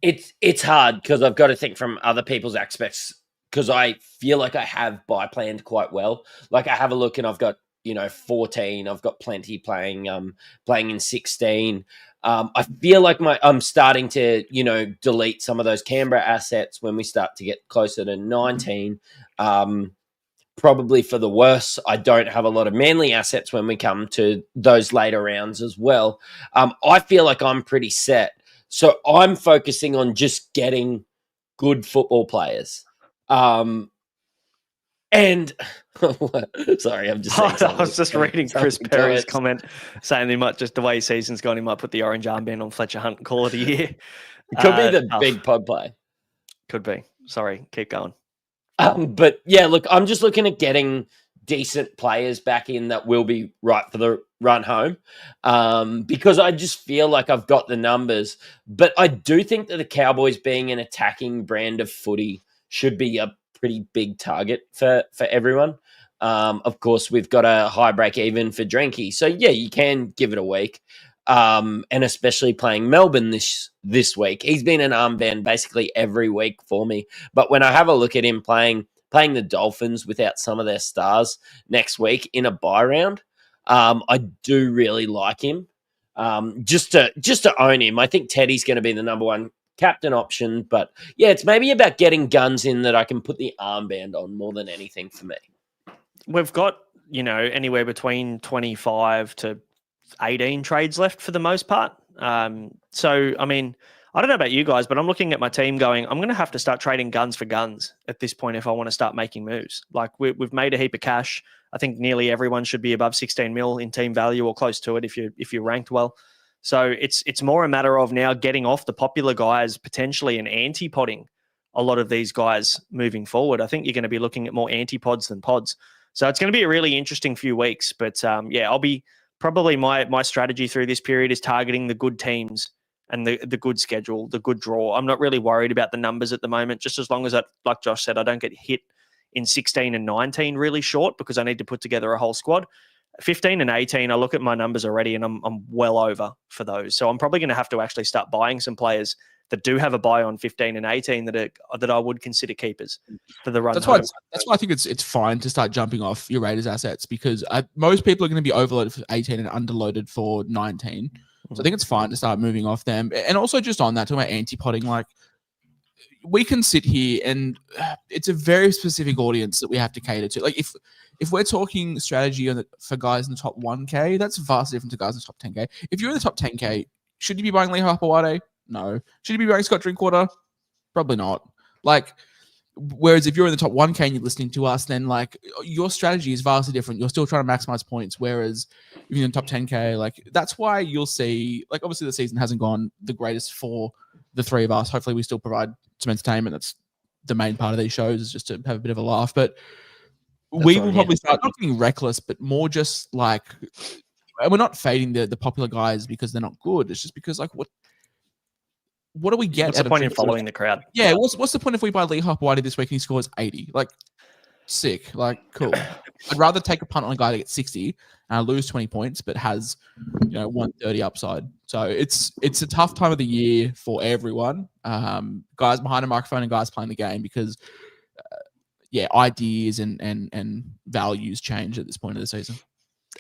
it's hard because I've got to think from other people's aspects because I feel like I have buy planned quite well. Like I have a look and I've got, 14. I've got plenty playing in 16. I feel like I'm starting to, delete some of those Canberra assets when we start to get closer to 19. Probably for the worse. I don't have a lot of Manly assets when we come to those later rounds as well. I feel like I'm pretty set. So I'm focusing on just getting good football players. And sorry, I'm just saying I was just reading Chris Perry's comment saying he might, just the way season's gone, he might put the orange armband on Fletcher Hunt and call it a year. Could be the big pod play. Could be. Sorry, keep going. But yeah, look, I'm just looking at getting decent players back in that will be right for the run home, because I just feel like I've got the numbers. But I do think that the Cowboys being an attacking brand of footy should be a pretty big target for everyone. Of course, we've got a high break even for Drenky. So yeah, you can give it a week. And especially playing Melbourne this week. He's been an armband basically every week for me. But when I have a look at him playing the Dolphins without some of their stars next week in a bye round, I do really like him. Just to own him. I think Teddy's going to be the number one captain option. But yeah, it's maybe about getting guns in that I can put the armband on more than anything for me. We've got, anywhere between 25 to 18 trades left for the most part. So, I mean, I don't know about you guys, but I'm looking at my team going, I'm going to have to start trading guns for guns at this point if I want to start making moves. Like we've made a heap of cash. I think nearly everyone should be above 16 mil in team value or close to it if you're ranked well. So it's more a matter of now getting off the popular guys potentially and anti-podding a lot of these guys moving forward. I think you're going to be looking at more anti-pods than pods. So it's going to be a really interesting few weeks. But yeah, I'll be probably my strategy through this period is targeting the good teams and the good schedule, the good draw. I'm not really worried about the numbers at the moment, just as long as, like Josh said, I don't get hit in 16 and 19 really short because I need to put together a whole squad. 15 and 18, I look at my numbers already and I'm well over for those. So I'm probably going to have to actually start buying some players that do have a buy on 15 and 18 that I would consider keepers for the run. That's why I think it's fine to start jumping off your Raiders assets because most people are going to be overloaded for 18 and underloaded for 19. So I think it's fine to start moving off them. And also just on that, talking about anti-potting, like we can sit here and it's a very specific audience that we have to cater to. Like if we're talking strategy for guys in the top 1K, that's vastly different to guys in the top 10K. If you're in the top 10K, should you be buying Lee Hapawade? No. Should you be buying Scott Drinkwater? Probably not. Like, whereas if you're in the top 1K and you're listening to us, then like your strategy is vastly different. You're still trying to maximize points. Whereas if you're in the top 10K, like that's why you'll see, like obviously the season hasn't gone the greatest for the three of us. Hopefully we still provide some entertainment. That's the main part of these shows, is just to have a bit of a laugh. But we will probably start not being reckless, but more just like, and we're not fading the popular guys because they're not good. It's just because like what do we get? What's the point in following the crowd? Yeah, what's the point if we buy Lee Hapawade this week and he scores 80? Like, sick. Like, cool. I'd rather take a punt on a guy that gets 60 and lose 20 points, but has 130 upside. So it's a tough time of the year for everyone. Guys behind a microphone and guys playing the game because ideas and values change at this point of the season.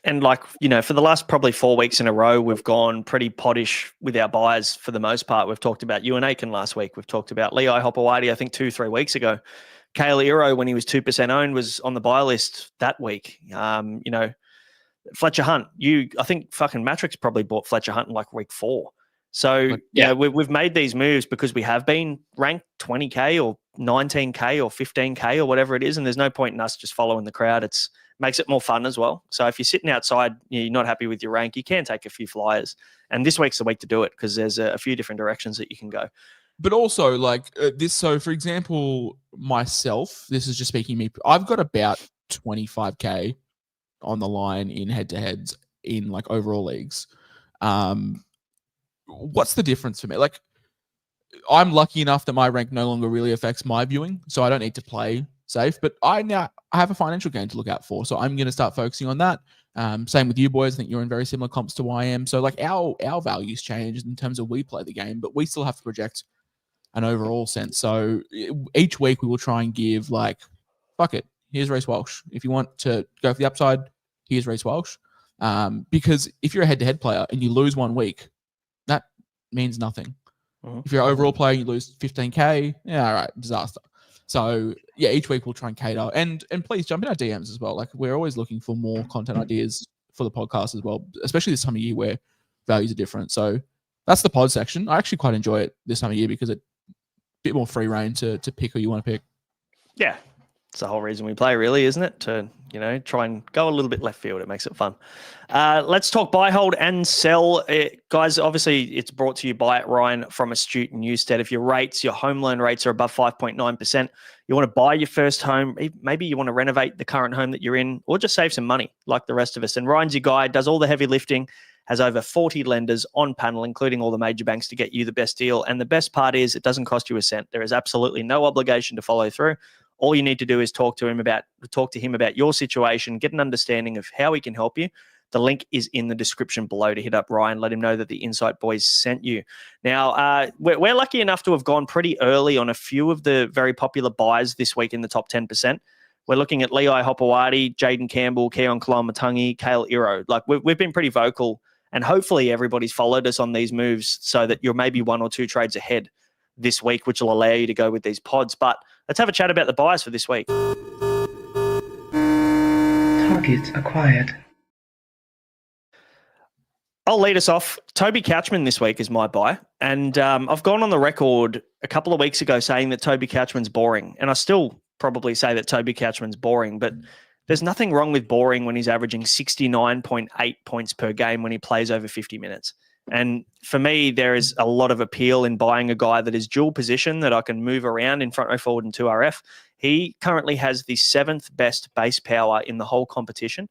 And like, for the last probably 4 weeks in a row, we've gone pretty poddish with our buys for the most part. We've talked about Ewan Aiken last week. We've talked about Leo Hopewadi, I think 2-3 weeks ago. Kale Iro, when he was 2% owned, was on the buy list that week. Fletcher Hunt, I think fucking Mattrix probably bought Fletcher Hunt in like week 4. So, we've made these moves because we have been ranked 20K or 19K or 15K or whatever it is. And there's no point in us just following the crowd. Makes it more fun as well. So if you're sitting outside, you're not happy with your rank, you can take a few flyers. And this week's the week to do it because there's a few different directions that you can go. But also like this. So for example, myself, this is just speaking me. I've got about 25K on the line in head-to-heads in like overall leagues. What's the difference for me? Like I'm lucky enough that my rank no longer really affects my viewing. So I don't need to play safe, but I have a financial gain to look out for. So I'm going to start focusing on that. Same with you boys. I think you're in very similar comps to YM. So like our values change in terms of we play the game, but we still have to project an overall sense. So each week we will try and give like, fuck it, here's Reece Walsh. If you want to go for the upside, here's Reece Walsh. Because if you're a head-to-head player and you lose 1 week, that means nothing. If you're an overall player and you lose 15K, yeah, all right, disaster. So yeah, each week we'll try and cater. And please jump in our DMs as well. Like, we're always looking for more content ideas for the podcast as well, especially this time of year where values are different. So that's the pod section. I actually quite enjoy it this time of year because it's a bit more free reign to pick who you want to pick. Yeah. It's the whole reason we play, really, isn't it? To, try and go a little bit left field. It makes it fun. Let's talk buy, hold, and sell. Guys, obviously, it's brought to you by Ryan from Astute and Newstead. If your home loan rates are above 5.9%, you want to buy your first home, maybe you want to renovate the current home that you're in, or just save some money like the rest of us. And Ryan's your guy, does all the heavy lifting, has over 40 lenders on panel, including all the major banks, to get you the best deal. And the best part is it doesn't cost you a cent. There is absolutely no obligation to follow through. All you need to do is talk to him about your situation, get an understanding of how he can help you. The link is in the description below to hit up Ryan. Let him know that the Insight Boys sent you. Now, we're lucky enough to have gone pretty early on a few of the very popular buys this week in the top 10%. We're looking at Le'i Hopewadi, Jaden Campbell, Keon Kalamatangi, Kale Iro. Like, we've been pretty vocal, and hopefully everybody's followed us on these moves so that you're maybe 1 or 2 trades ahead this week, which will allow you to go with these pods. But let's have a chat about the buys for this week. Targets acquired. I'll lead us off. Toby Couchman this week is my buy. And I've gone on the record a couple of weeks ago saying that Toby Couchman's boring. And I still probably say that Toby Couchman's boring, but there's nothing wrong with boring when he's averaging 69.8 points per game when he plays over 50 minutes. And for me, there is a lot of appeal in buying a guy that is dual position, that I can move around in front row forward and 2RF. He currently has the 7th best base power in the whole competition.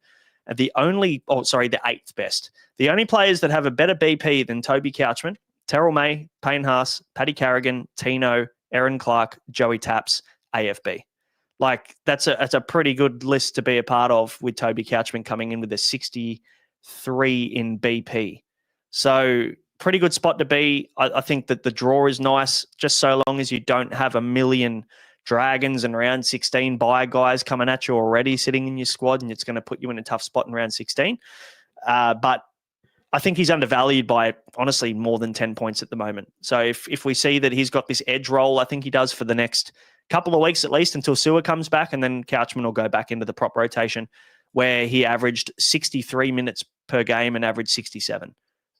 The 8th best. The only players that have a better BP than Toby Couchman: Terrell May, Payne Haas, Paddy Carrigan, Tino, Aaron Clark, Joey Taps, AFB. Like, that's a pretty good list to be a part of, with Toby Couchman coming in with a 63 in BP. So pretty good spot to be. I think that the draw is nice, just so long as you don't have a million Dragons and round 16 buy guys coming at you already sitting in your squad, and it's going to put you in a tough spot in round 16. But I think he's undervalued by, honestly, more than 10 points at the moment. So if we see that he's got this edge role, I think he does for the next couple of weeks at least, until Sewer comes back, and then Couchman will go back into the prop rotation, where he averaged 63 minutes per game and averaged 67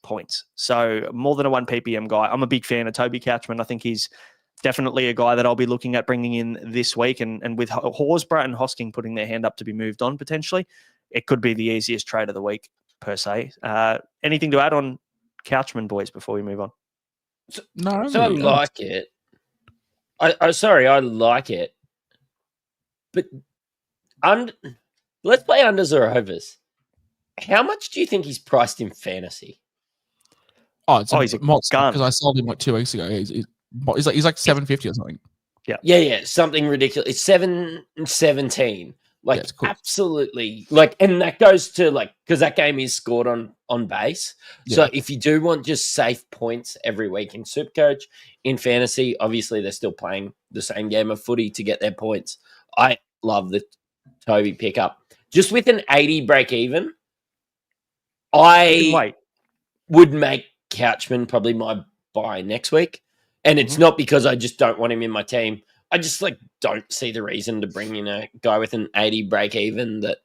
points. So more than a 1 ppm guy. I'm a big fan of Toby Couchman. I think he's definitely a guy that I'll be looking at bringing in this week. And with Horsburgh and Hosking putting their hand up to be moved on potentially, it could be the easiest trade of the week per se. Anything to add on Couchman, boys, before we move on? No, so I like it. I like it. But let's play unders or overs. How much do you think he's priced in fantasy? He's a gun, because I sold him 2 weeks ago. He's like 750 or something. Yeah, something ridiculous. It's 717. Like, yeah, cool. Absolutely. Like, and that goes to, like, because that game is scored on base. Yeah. So if you do want just safe points every week in SuperCoach, in fantasy, obviously they're still playing the same game of footy to get their points. I love the Toby pickup. Just with an 80 break even, I would make Couchman probably my buy next week. And it's not because I just don't want him in my team. I just don't see the reason to bring in a guy with an 80 break even that,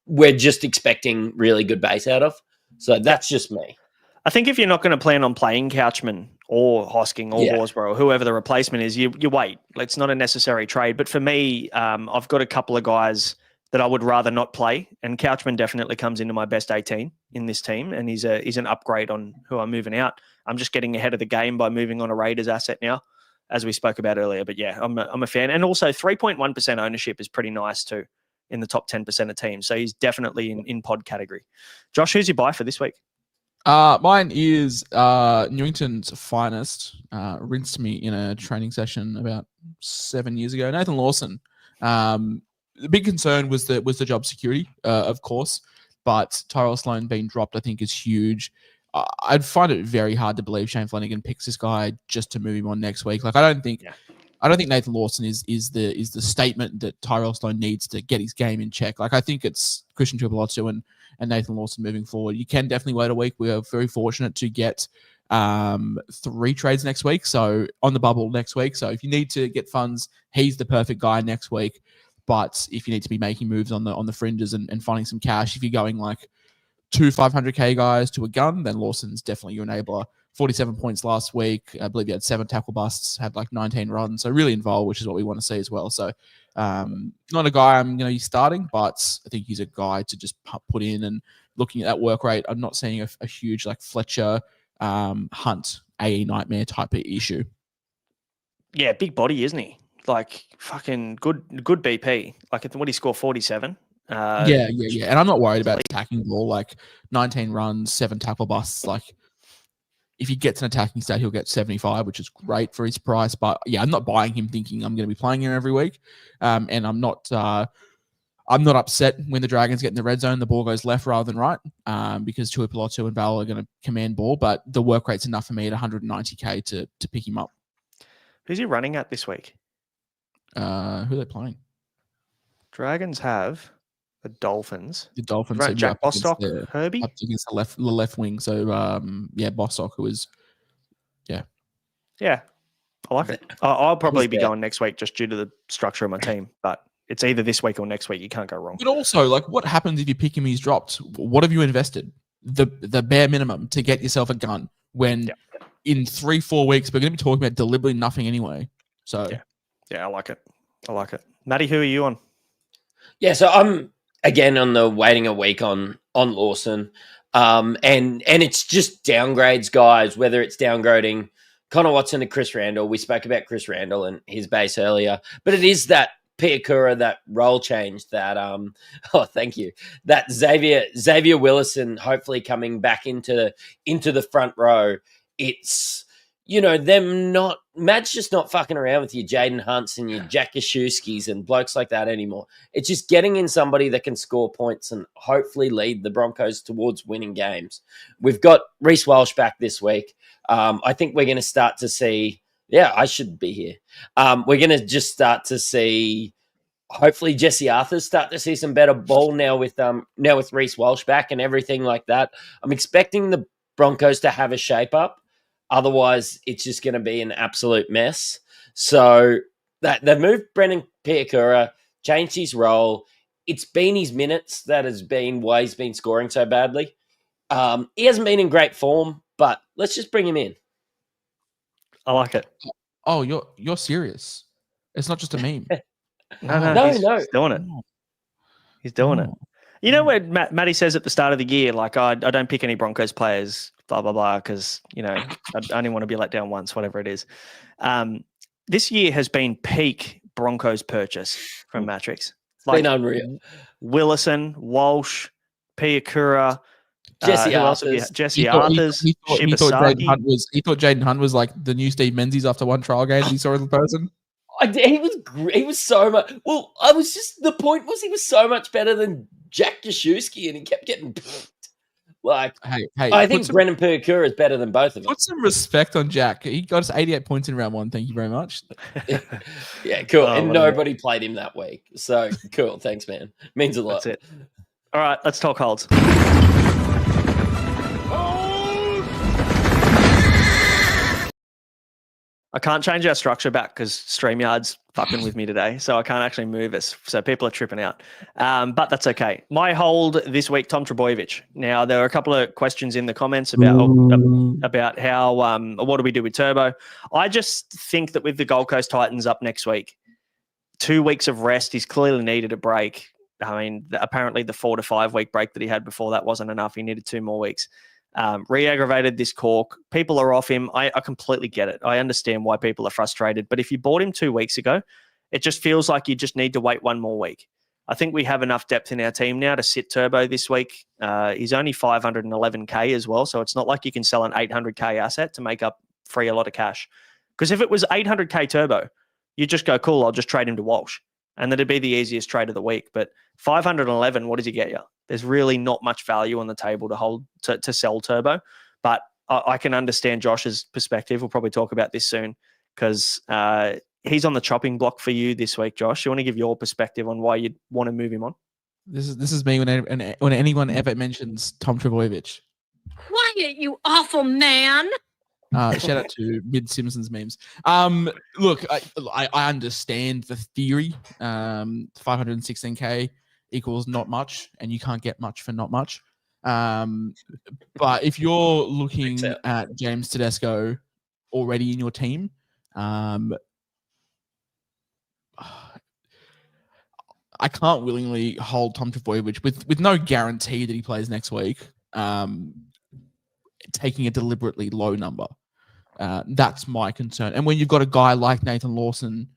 we're just expecting really good base out of. So that's just me. I think if you're not going to plan on playing Couchman or Hosking or Horsburgh or whoever the replacement is, you wait. It's not a necessary trade. But for me, I've got a couple of guys that I would rather not play, and Couchman definitely comes into my best 18 in this team, and he's an upgrade on who I'm moving out. I'm just getting ahead of the game by moving on a Raiders asset now, as we spoke about earlier. But yeah, I'm a fan. And also 3.1% ownership is pretty nice too in the top 10% of teams. So he's definitely in pod category. Josh, who's your buy for this week? Mine is Newington's finest. Rinsed me in a training session about 7 years ago. Nathan Lawson. The big concern was the job security, of course, but Tyrell Sloan being dropped, I think, is huge. I'd find it very hard to believe Shane Flanagan picks this guy just to move him on next week. Like, I don't think I don't think Nathan Lawson is the statement that Tyrell Sloan needs to get his game in check. Like I think it's Christian Tuipulotu and Nathan Lawson moving forward. You can definitely wait a week. We are very fortunate to get 3 trades next week, so on the bubble next week. So if you need to get funds, he's the perfect guy next week. But if you need to be making moves on the fringes and finding some cash, if you're going like 2 500k guys to a gun, then Lawson's definitely your enabler. 47 points last week. I believe he had 7 tackle busts, had like 19 runs. So really involved, which is what we want to see as well. So not a guy I'm going to be starting, but I think he's a guy to just put in. And looking at that work rate, I'm not seeing a huge like Fletcher, Hunt, AE nightmare type of issue. Yeah, big body, isn't he? Like fucking good BP. Like what did he score? 47. Yeah. And I'm not worried about attacking ball. Like 19 runs, 7 tackle busts. Like if he gets an attacking stat, he'll get 75, which is great for his price. But yeah, I'm not buying him thinking I'm going to be playing him every week. And I'm not upset when the Dragons get in the red zone, the ball goes left rather than right, because Tuipulotu and Val are going to command ball. But the work rate's enough for me at 190k to pick him up. Who's he running at this week? Who are they playing? Dragons have the Dolphins. The Dolphins. Right, so Jack up against Bostock, Herbie? up against the left wing. So, Bostock, who is, Yeah, I like it. I'll probably He's be there. going next week just due to the structure of my team, but it's either this week or next week. You can't go wrong. But also, like, what happens if you pick him, he's dropped? What have you invested? The bare minimum to get yourself a gun when in 3-4 weeks, we're going to be talking about deliberately nothing anyway. So, Yeah, I like it. Matty, who are you on? Yeah, so I'm again on the waiting a week on Lawson. And it's just downgrades, guys, whether it's downgrading Connor Watson to Chris Randall. We spoke about Chris Randall and his base earlier, but it is that Piakura, that role change that thank you. That Xavier Willison hopefully coming back into the front row. It's Matt's just not fucking around with your Jaden Hunts and your Jack Yashewskis and blokes like that anymore. It's just getting in somebody that can score points and hopefully lead the Broncos towards winning games. We've got Reece Walsh back this week. I think we're going to start to see. Yeah, I should be here. We're going to just start to see. Hopefully, Jesse Arthur's start to see some better ball now with Reece Walsh back and everything like that. I'm expecting the Broncos to have a shape up. Otherwise, it's just going to be an absolute mess. So that they've moved Brendan Piakura, changed his role. It's been his minutes that has been why he's been scoring so badly. He hasn't been in great form, but let's just bring him in. I like it. oh, you're serious? It's not just a meme. No, he's doing it. No. He's doing it. You know what Matty says at the start of the year, like, I don't pick any Broncos players, blah, blah, blah, because, I only want to be let down once, whatever it is. This year has been peak Broncos purchase from Mattrix. It's been unreal. Willison, Walsh, Piakura, Jesse Arthurs, He thought Jaden Hunt was like the new Steve Menzies after one trial game that he saw as a person. He was so much. Well, the point was he was so much better than Jack Yashewski, and he kept getting like. Hey, I think Brendan Piakura is better than both of them. Put some respect on Jack. He got us 88 points in round 1. Thank you very much. Yeah, cool. And nobody played him that week, so cool. Thanks, man. Means a lot. That's it. All right, let's talk holds. I can't change our structure back because StreamYard's fucking with me today, so I can't actually move us. So people are tripping out. But that's okay. My hold this week, Tom Trbojevic. Now, there are a couple of questions in the comments about how what do we do with Turbo. I just think that with the Gold Coast Titans up next week, 2 weeks of rest, he's clearly needed a break. I mean, apparently the 4 to 5 week break that he had before that wasn't enough. He needed 2 more weeks. Re-aggravated this cork. People are off him. I completely get it. I understand why people are frustrated. But if you bought him 2 weeks ago, it just feels like you just need to wait 1 more week. I think we have enough depth in our team now to sit Turbo this week. He's only 511k as well, so it's not like you can sell an 800k asset to make up free a lot of cash. Because if it was 800k Turbo, you just go, cool, I'll just trade him to Walsh. And that'd be the easiest trade of the week. But 511, what does he get you? There's really not much value on the table to sell Turbo. But I can understand Josh's perspective. We'll probably talk about this soon because he's on the chopping block for you this week, Josh. You want to give your perspective on why you'd want to move him on? This is me when anyone ever mentions Tom Trbojevic. Quiet, you awful man. Shout out to Mid Simpsons memes. Look, I understand the theory. 516k equals not much, and you can't get much for not much. But if you're looking at James Tedesco already in your team, I can't willingly hold Tom Trbojevic with no guarantee that he plays next week. Taking a deliberately low number. That's my concern. And when you've got a guy like Nathan Lawson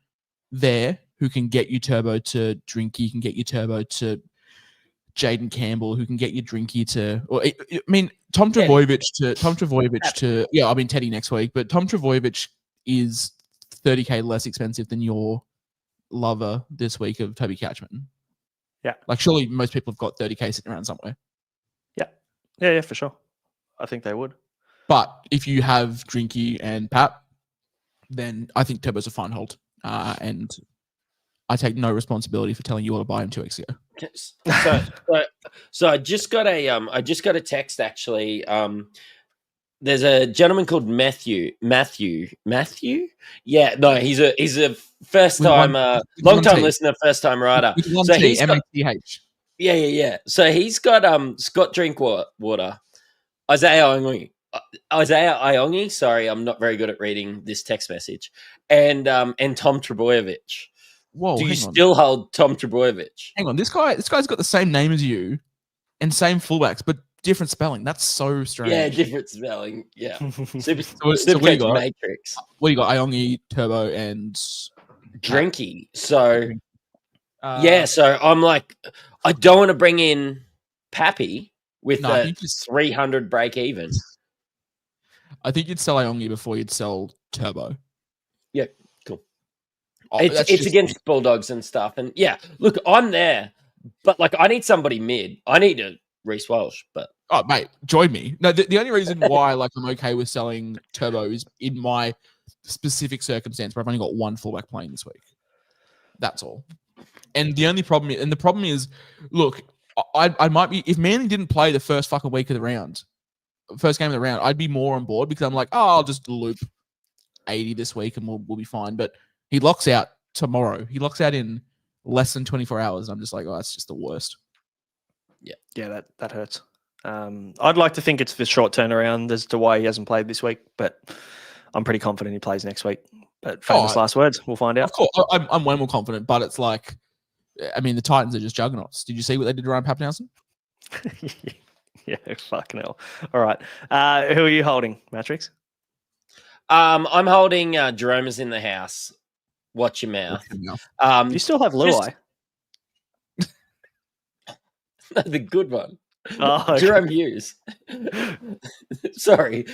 there who can get you turbo to Drinky, can get you turbo to Jaden Campbell, who can get you Drinky to, Tom Trbojevic to, Teddy next week, but Tom Trbojevic is 30k less expensive than your lover this week of Toby Catchman. Yeah. Like, surely most people have got 30k sitting around somewhere. Yeah, for sure. I think they would. But if you have Drinky and Pap, then I think Turbo's a fine hold. And I take no responsibility for telling you all to buy him 2 weeks ago. So I just got a text actually. There's a gentleman called Matthew. Yeah, no, he's a first time, long time listener, first time writer. So he's MATH. Yeah. So he's got Scott Drinkwater, Isaiah Iongi. Sorry, I'm not very good at reading this text message. And Tom Trbojevic. Whoa, do you still hold Tom Trbojevic? Hang on, this guy's got the same name as you and same fullbacks, but different spelling. That's so strange. Yeah, different spelling. Yeah. Super what do you got? Matrix. What do you got? Iongi, Turbo, and Drinky. So so I'm like, I don't want to bring in Pappy with a 300 break even. I think you'd sell Iongi before you'd sell Turbo. Yeah, cool. It's against Bulldogs and stuff. And yeah, look, I'm there, but like I need somebody mid. I need a Reece Walsh, but oh mate, join me. No, the only reason why like I'm okay with selling Turbo is in my specific circumstance where I've only got one fullback playing this week. That's all. And the problem is, look, I might be, if Manly didn't play the first fucking week of the round, first game of the round, I'd be more on board because I'm like, I'll just loop 80 this week and we'll be fine. But he locks out tomorrow. He locks out in less than 24 hours. I'm just like, that's just the worst. Yeah, that hurts. I'd like to think it's the short turnaround as to why he hasn't played this week, but I'm pretty confident he plays next week. But famous last words, we'll find out. Of course, I'm way more confident, but it's like, the Titans are just juggernauts. Did you see what they did around Pap Nelson? Yeah, fucking hell. All right. Who are you holding, Mattrix? I'm holding Jerome is in the house. Watch your mouth. You still have Luai. The good one. Oh, okay. Jerome Hughes. Sorry,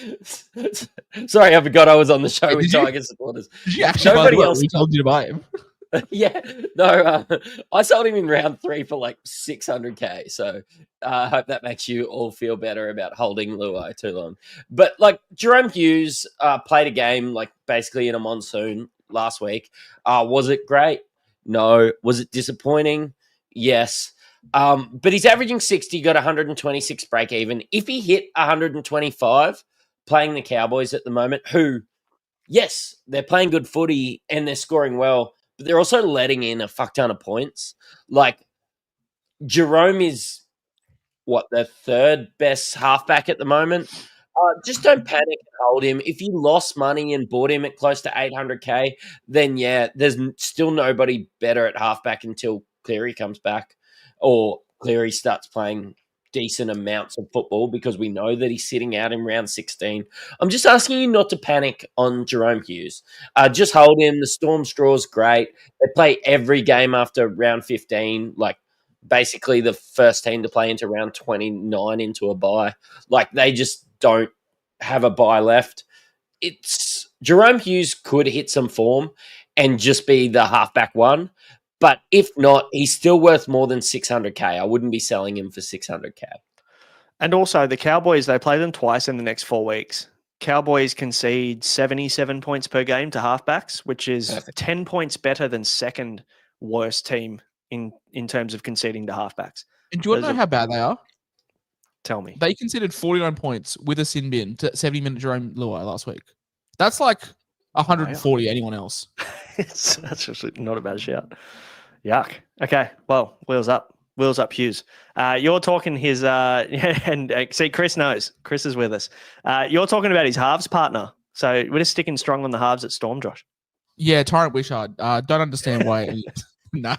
I forgot I was on the show with Tiger supporters. Did you actually Nobody else we told you to buy him? Yeah, no, I sold him in round 3 for like 600k. So I hope that makes you all feel better about holding Luai too long. But like Jerome Hughes played a game like basically in a monsoon last week. Was it great? No. Was it disappointing? Yes. But he's averaging 60, got 126 break even. If he hit 125 playing the Cowboys at the moment, who, yes, they're playing good footy and they're scoring well, but they're also letting in a fuck ton of points. Like, Jerome is, the third best halfback at the moment? Just don't panic and hold him. If you lost money and bought him at close to 800k, then yeah, there's still nobody better at halfback until Cleary comes back or Cleary starts playing decent amounts of football, because we know that he's sitting out in round 16. I'm just asking you not to panic on Jerome Hughes. Just hold him. The Storm Straw's great. They play every game after round 15, like basically the first team to play into round 29 into a bye. Like they just don't have a bye left. It's Jerome Hughes could hit some form and just be the halfback one. But if not, he's still worth more than 600k. I wouldn't be selling him for 600k. And also the Cowboys, they play them twice in the next 4 weeks. Cowboys concede 77 points per game to halfbacks, which is Perfect. 10 points better than second worst team in terms of conceding to halfbacks. And do you want to know how bad they are? Tell me. They conceded 49 points with a sin bin to 70-minute Jerome Luai last week. That's like 140 anyone else. That's actually not a bad shout. Yuck. Okay, well, wheels up. Wheels up, Hughes. You're talking his, and see, Chris knows. Chris is with us. You're talking about his halves partner. So we're just sticking strong on the halves at Storm, Josh. Yeah, Tyrant Wishart. Don't understand why. Nah.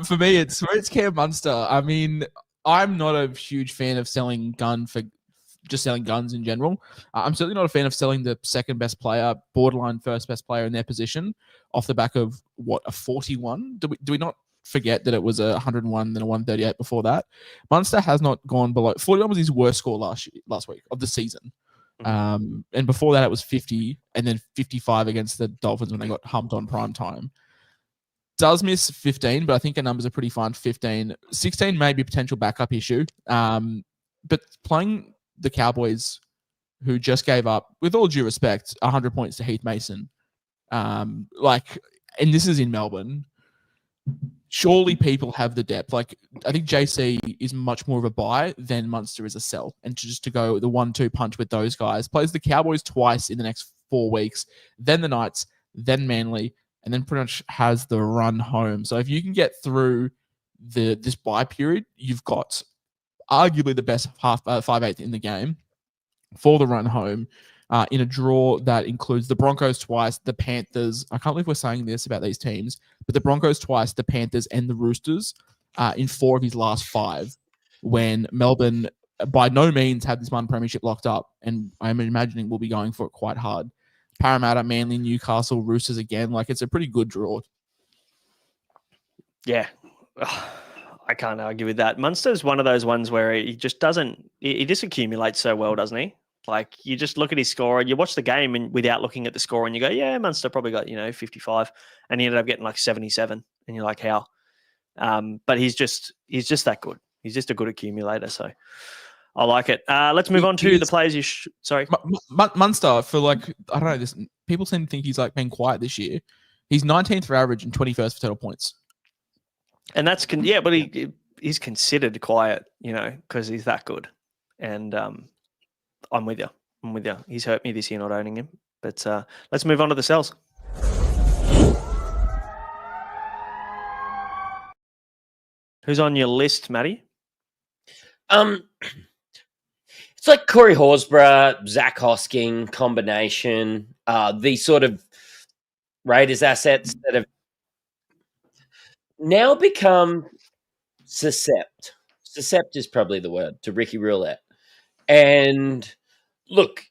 For me, it's Cam Munster. I mean, I'm not a huge fan of selling guns in general. I'm certainly not a fan of selling the second best player, borderline first best player in their position off the back of a 41. Do we not forget that it was a 101 then a 138 before that? Munster has not gone below 41. Was his worst score last week of the season. And before that it was 50 and then 55 against the Dolphins when they got humped on prime time. Does miss 15, but I think the numbers are pretty fine. 15, 16 may be a potential backup issue. But playing the Cowboys, who just gave up, with all due respect, 100 points to Heath Mason, and this is in Melbourne. Surely people have the depth. Like, I think JC is much more of a buy than Munster is a sell. And just to go the 1-2 punch with those guys, plays the Cowboys twice in the next 4 weeks, then the Knights, then Manly, and then pretty much has the run home. So if you can get through this bye period, you've got arguably the best 5/8 in the game for the run home in a draw that includes the Broncos twice, the Panthers. I can't believe we're saying this about these teams, but the Broncos twice, the Panthers, and the Roosters in 4 of his last 5, when Melbourne by no means had this one premiership locked up, and I'm imagining we'll be going for it quite hard. Parramatta, Manly, Newcastle, Roosters again. It's a pretty good draw. Yeah. I can't argue with that. Munster's one of those ones where he just doesn't, he just accumulates so well, doesn't he? Like, you just look at his score and you watch the game and without looking at the score and you go, yeah, Munster probably got, 55, and he ended up getting like 77. And you're like, how? But he's just that good. He's just a good accumulator. So I like it. Let's move on to the players you sorry. Munster, for I don't know, this people seem to think he's been quiet this year. He's 19th for average and 21st for total points. And that's, but he's considered quiet, because he's that good. And I'm with you. He's hurt me this year not owning him. But let's move on to the sells. Who's on your list, Matty? It's like Corey Horsburgh, Zach Hosking combination. These sort of Raiders assets that have now become suscept. Suscept is probably the word to Ricky Roulette. And look,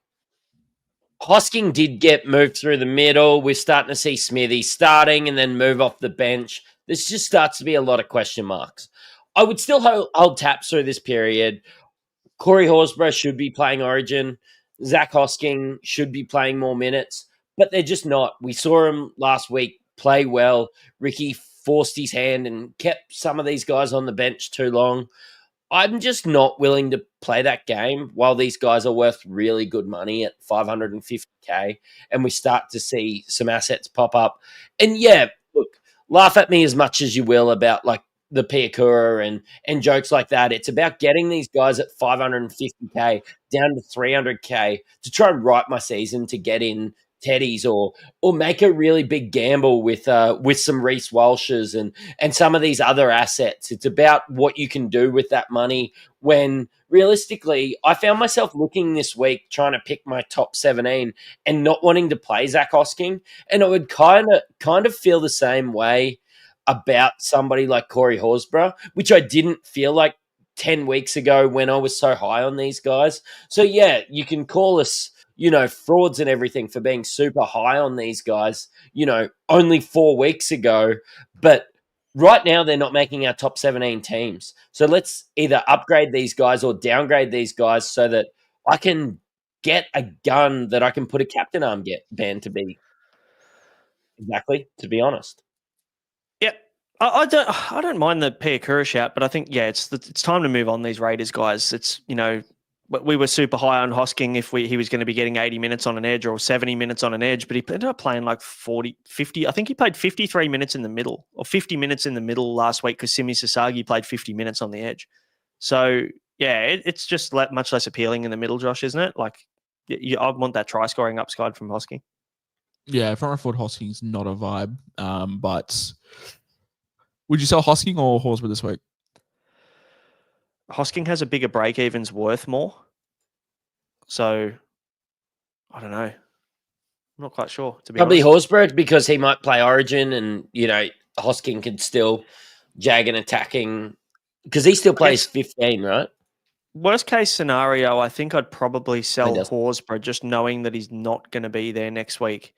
Hosking did get moved through the middle. We're starting to see Smithy starting and then move off the bench. This just starts to be a lot of question marks. I would still hold taps through this period. Corey Horsburgh should be playing Origin. Zach Hosking should be playing more minutes, but they're just not. We saw him last week play well. Ricky forced his hand and kept some of these guys on the bench too long. I'm just not willing to play that game while these guys are worth really good money at $550K and we start to see some assets pop up. And yeah, look, laugh at me as much as you will about the Piakura and jokes like that. It's about getting these guys at $550K down to $300K to try and write my season to get in Teddies or make a really big gamble with some Reece Walshes and some of these other assets. It's about what you can do with that money when realistically I found myself looking this week trying to pick my top 17 and not wanting to play Zach Hosking, and I would kind of feel the same way about somebody like Corey Horsburgh, which I didn't feel like 10 weeks ago when I was so high on these guys. So yeah, you can call us frauds and everything for being super high on these guys, only 4 weeks ago. But right now, they're not making our top 17 teams. So let's either upgrade these guys or downgrade these guys so that I can get a gun that I can put a captain armband to be. Exactly, to be honest. Yep. I don't mind the Piakura shout, but I think, it's time to move on these Raiders guys. It's, we were super high on Hosking if he was going to be getting 80 minutes on an edge or 70 minutes on an edge, but he ended up playing like 40, 50. I think he played 53 minutes in the middle or 50 minutes in the middle last week because Simi Sasagi played 50 minutes on the edge. So, yeah, it's just much less appealing in the middle, Josh, isn't it? Like, I want that try scoring upside from Hosking. Yeah, front row forward Hosking's not a vibe. But would you sell Hosking or Horsburgh this week? Hosking has a bigger break evens worth more. So, I don't know. I'm not quite sure, to be Probably honest. Horsburgh because he might play Origin and, Hosking can still jag and attacking because he still plays 15, right? Worst case scenario, I think I'd probably sell does. Horsburgh just knowing that he's not going to be there next week.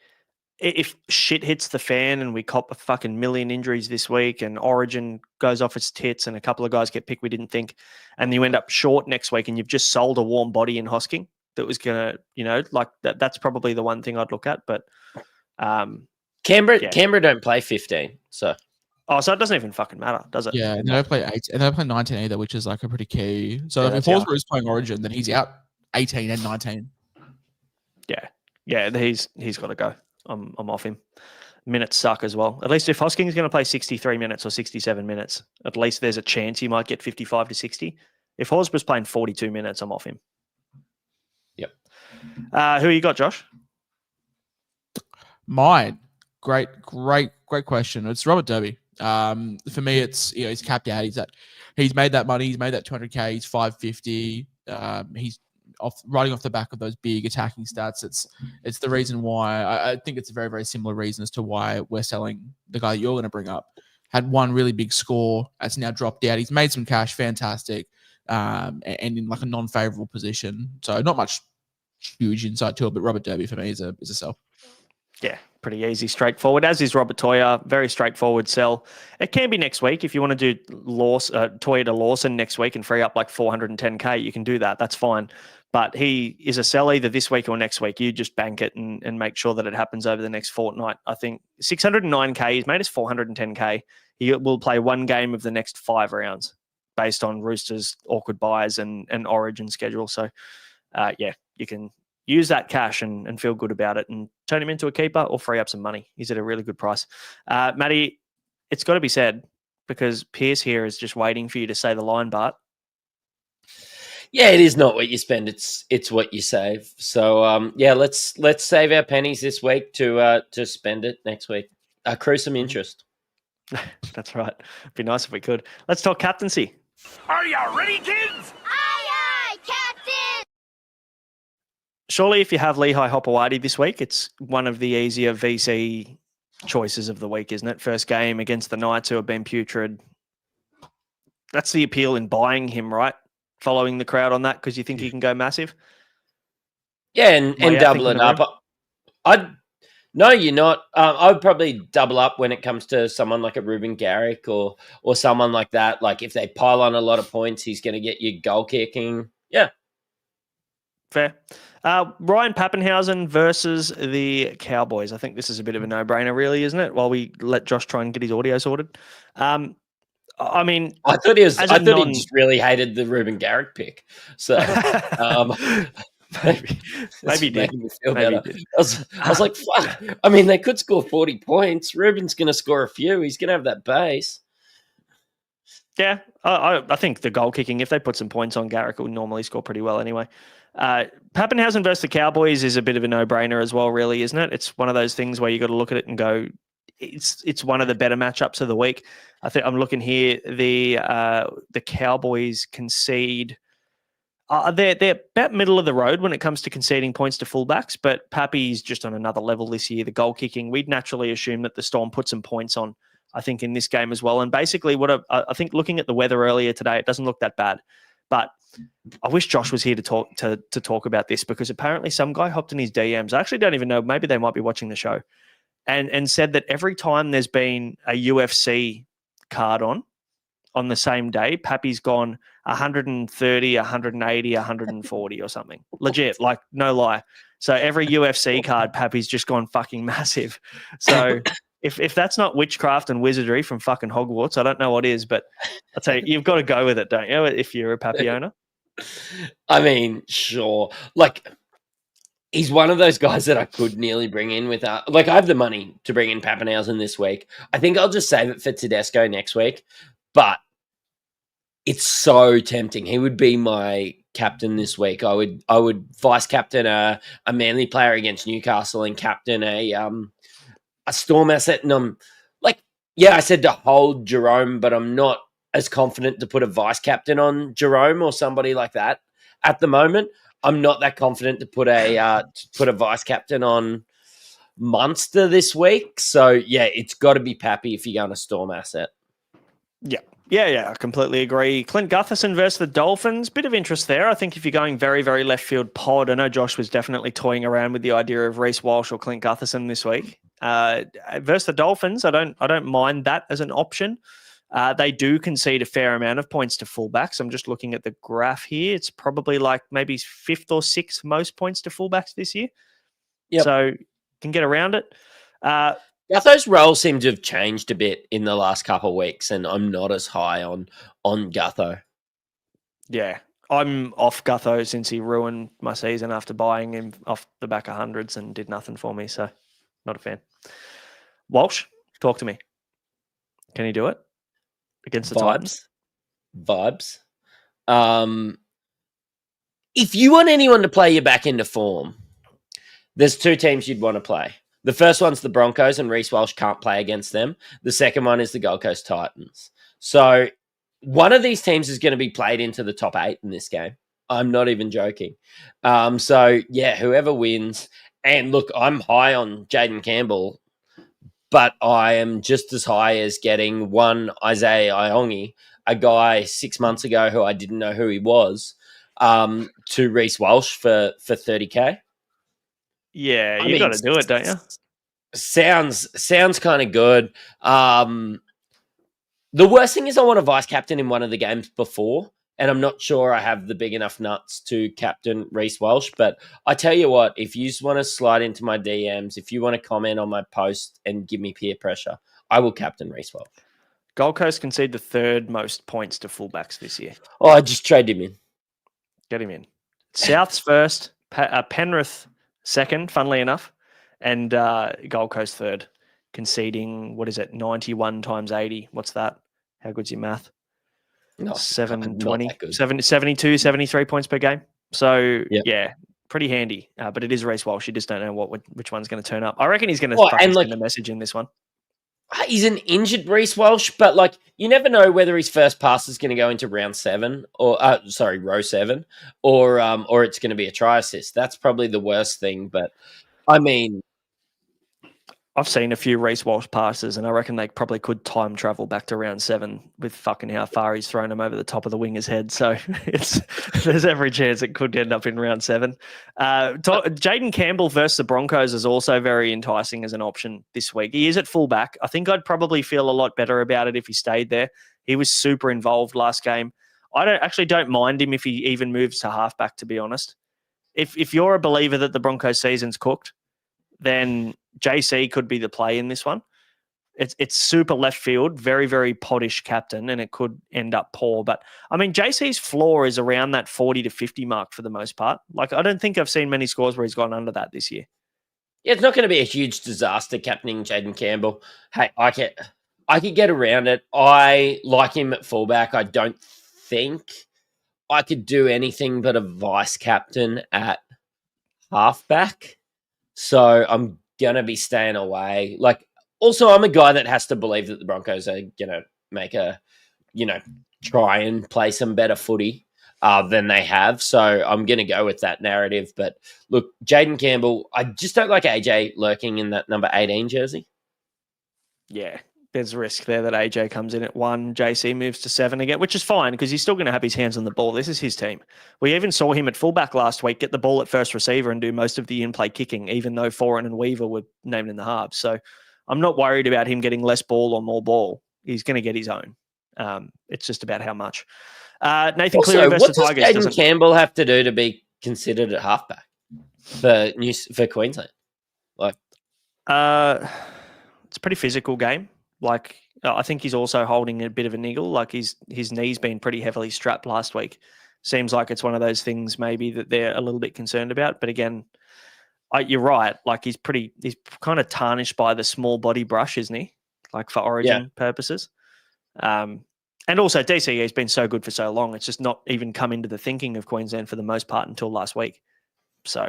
If shit hits the fan and we cop a fucking million injuries this week and Origin goes off its tits and a couple of guys get picked we didn't think, and you end up short next week and you've just sold a warm body in Hosking that was going to, like that's probably the one thing I'd look at. But Canberra don't play 15, so. Oh, so it doesn't even fucking matter, does it? Yeah, and they don't play 8, and they don't play 19 either, which is like a pretty key. So if Horsburgh is playing Origin, then he's out 18 and 19. Yeah, he's got to go. I'm off him. Minutes suck as well. At least if Hosking's going to play 63 minutes or 67 minutes, at least there's a chance he might get 55 to 60. If Horsburgh's playing 42 minutes, I'm off him. Yep. Who you got, Josh? Mine. Great question. It's Robert Derby. For me, it's he's capped out. He's made that money. He's made that 200k. He's 550. He's riding off the back of those big attacking stats. It's the reason why I think it's a very, very similar reason as to why we're selling the guy you're going to bring up. Had one really big score. That's now dropped out. He's made some cash. Fantastic. And in like a non-favorable position. So not much huge insight to it, but Robert Derby for me is a sell. Yeah, pretty easy, straightforward, as is Robert Toya. Very straightforward sell. It can be next week. If you want to do Toya to Lawson next week and free up like 410k, you can do that. That's fine. But he is a sell either this week or next week. You just bank it and make sure that it happens over the next fortnight. I think 609k, he's made us 410k. He will play one game of the next 5 rounds based on Roosters' awkward buys and Origin schedule. So, you can use that cash and feel good about it and turn him into a keeper or free up some money. He's at a really good price. Matty, it's got to be said because Pierce here is just waiting for you to say the line, Bart. Yeah, it is not what you spend; it's what you save. So, let's save our pennies this week to spend it next week. Accrue some interest. That's right. It'd be nice if we could. Let's talk captaincy. Are you ready, kids? Aye, Captain! Surely, if you have Lehigh Hopewadi this week, it's one of the easier VC choices of the week, isn't it? First game against the Knights, who have been putrid. That's the appeal in buying him, right? Following the crowd on that because you think he can go massive. Yeah, and double it up. No, you're not. I would probably double up when it comes to someone like a Ruben Garrick or someone like that. Like if they pile on a lot of points, he's going to get you goal kicking. Yeah. Fair. Ryan Pappenhausen versus the Cowboys. I think this is a bit of a no-brainer, really, isn't it? While we let Josh try and get his audio sorted. I mean, I thought he just really hated the Ruben Garrick pick. So maybe he did. Made me feel better. I was like, fuck. I mean, they could score 40 points. Ruben's going to score a few. He's going to have that base. Yeah, I think the goal kicking, if they put some points on, Garrick will normally score pretty well anyway. Pappenhausen versus the Cowboys is a bit of a no-brainer as well, really, isn't it? It's one of those things where you got to look at it and go, it's one of the better matchups of the week. I think I'm looking here. The Cowboys concede. They're about middle of the road when it comes to conceding points to fullbacks, but Pappy's just on another level this year. The goal kicking, we'd naturally assume that the Storm put some points on, I think, in this game as well. And basically, I think looking at the weather earlier today, it doesn't look that bad. But I wish Josh was here to talk about this because apparently some guy hopped in his DMs. I actually don't even know. Maybe they might be watching the show, and said that every time there's been a UFC card on the same day, Pappy's gone 130, 180, 140 or something. Legit, like no lie. So every UFC card, Pappy's just gone fucking massive. So if that's not witchcraft and wizardry from fucking Hogwarts, I don't know what is, but I'll tell you, you've got to go with it, don't you, if you're a Pappy owner? I mean, sure. Like, he's one of those guys that I could nearly bring in without. Like, I have the money to bring in Pappenhausen this week. I think I'll just save it for Tedesco next week. But it's so tempting. He would be my captain this week. I would vice captain a Manly player against Newcastle and captain a Storm asset. And I'm like, yeah, I said to hold Jerome, but I'm not as confident to put a vice captain on Jerome or somebody like that at the moment. I'm not that confident to put a vice captain on Munster this week. So yeah, it's got to be Pappy if you're going to Storm asset. Yeah, I completely agree. Clint Gutherson versus the Dolphins, bit of interest there. I think if you're going very, very left field pod, I know Josh was definitely toying around with the idea of Reece Walsh or Clint Gutherson this week. Versus the Dolphins, I don't mind that as an option. They do concede a fair amount of points to fullbacks. I'm just looking at the graph here. It's probably like maybe 5th or 6th most points to fullbacks this year. Yep. So can get around it. Gutho's role seemed to have changed a bit in the last couple of weeks, and I'm not as high on Gutho. Yeah, I'm off Gutho since he ruined my season after buying him off the back of hundreds and did nothing for me, so not a fan. Walsh, talk to me. Can he do it against the Titans? Vibes. If you want anyone to play you back into form, there's 2 teams you'd want to play. The first one's the Broncos, and Reece Walsh can't play against them. The second one is the Gold Coast Titans. So one of these teams is going to be played into the top 8 in this game. I'm not even joking. So, yeah, whoever wins. And look, I'm high on Jaden Campbell, but I am just as high as getting one Isaiah Iongi, a guy 6 months ago who I didn't know who he was, to Reece Walsh for 30K. Yeah, you got to do it, don't you? Sounds kind of good. The worst thing is I want a vice captain in one of the games before, and I'm not sure I have the big enough nuts to captain Reece Walsh. But I tell you what, if you just want to slide into my DMs, if you want to comment on my post and give me peer pressure, I will captain Reece Walsh. Gold Coast concede the 3rd most points to fullbacks this year. Oh, I just trade him in. Get him in. South's first, Penrith second, funnily enough, and Gold Coast third, conceding, 91 times 80? What's that? How good's your math? No, 720, not that good. 72, 73 points per game. So, Yep. yeah, pretty handy. But it is Reece Walsh. You just don't know which one's going to turn up. I reckon he's going to send a message in this one. He's an injured Reece Walsh, but like you never know whether his first pass is going to go into row 7, or it's going to be a try assist. That's probably the worst thing. But I mean, I've seen a few Reece Walsh passes, and I reckon they probably could time travel back to round 7 with fucking how far he's thrown them over the top of the winger's head. So there's every chance it could end up in round 7. Jaden Campbell versus the Broncos is also very enticing as an option this week. He is at fullback. I think I'd probably feel a lot better about it if he stayed there. He was super involved last game. I don't mind him if he even moves to halfback, to be honest. If you're a believer that the Broncos season's cooked, then JC could be the play in this one. It's super left field, very, very poddish captain, and it could end up poor. But, I mean, JC's floor is around that 40 to 50 mark for the most part. Like, I don't think I've seen many scores where he's gone under that this year. Yeah, it's not going to be a huge disaster captaining Jaden Campbell. Hey, I could get around it. I like him at fullback. I don't think I could do anything but a vice captain at halfback. So I'm going to be staying away. Like, also, I'm a guy that has to believe that the Broncos are going to make try and play some better footy than they have. So I'm going to go with that narrative. But look, Jaden Campbell, I just don't like AJ lurking in that number 18 jersey. Yeah, there's a risk there that AJ comes in at 1, JC moves to 7 again, which is fine because he's still going to have his hands on the ball. This is his team. We even saw him at fullback last week get the ball at first receiver and do most of the in-play kicking, even though Foran and Weaver were named in the halves. So I'm not worried about him getting less ball or more ball. He's going to get his own. It's just about how much. Nathan Also, Cleary versus the what Tigers. does Jaden Campbell have to do to be considered at halfback for Queensland? Like, it's a pretty physical game. Like, I think he's also holding a bit of a niggle. Like his knee's been pretty heavily strapped last week. seems like it's one of those things maybe that they're a little bit concerned about. But again, you're right. Like he's kind of tarnished by the small body brush, isn't he? Like for origin purposes. And also DCE has been so good for so long. It's just not even come into the thinking of Queensland for the most part until last week. So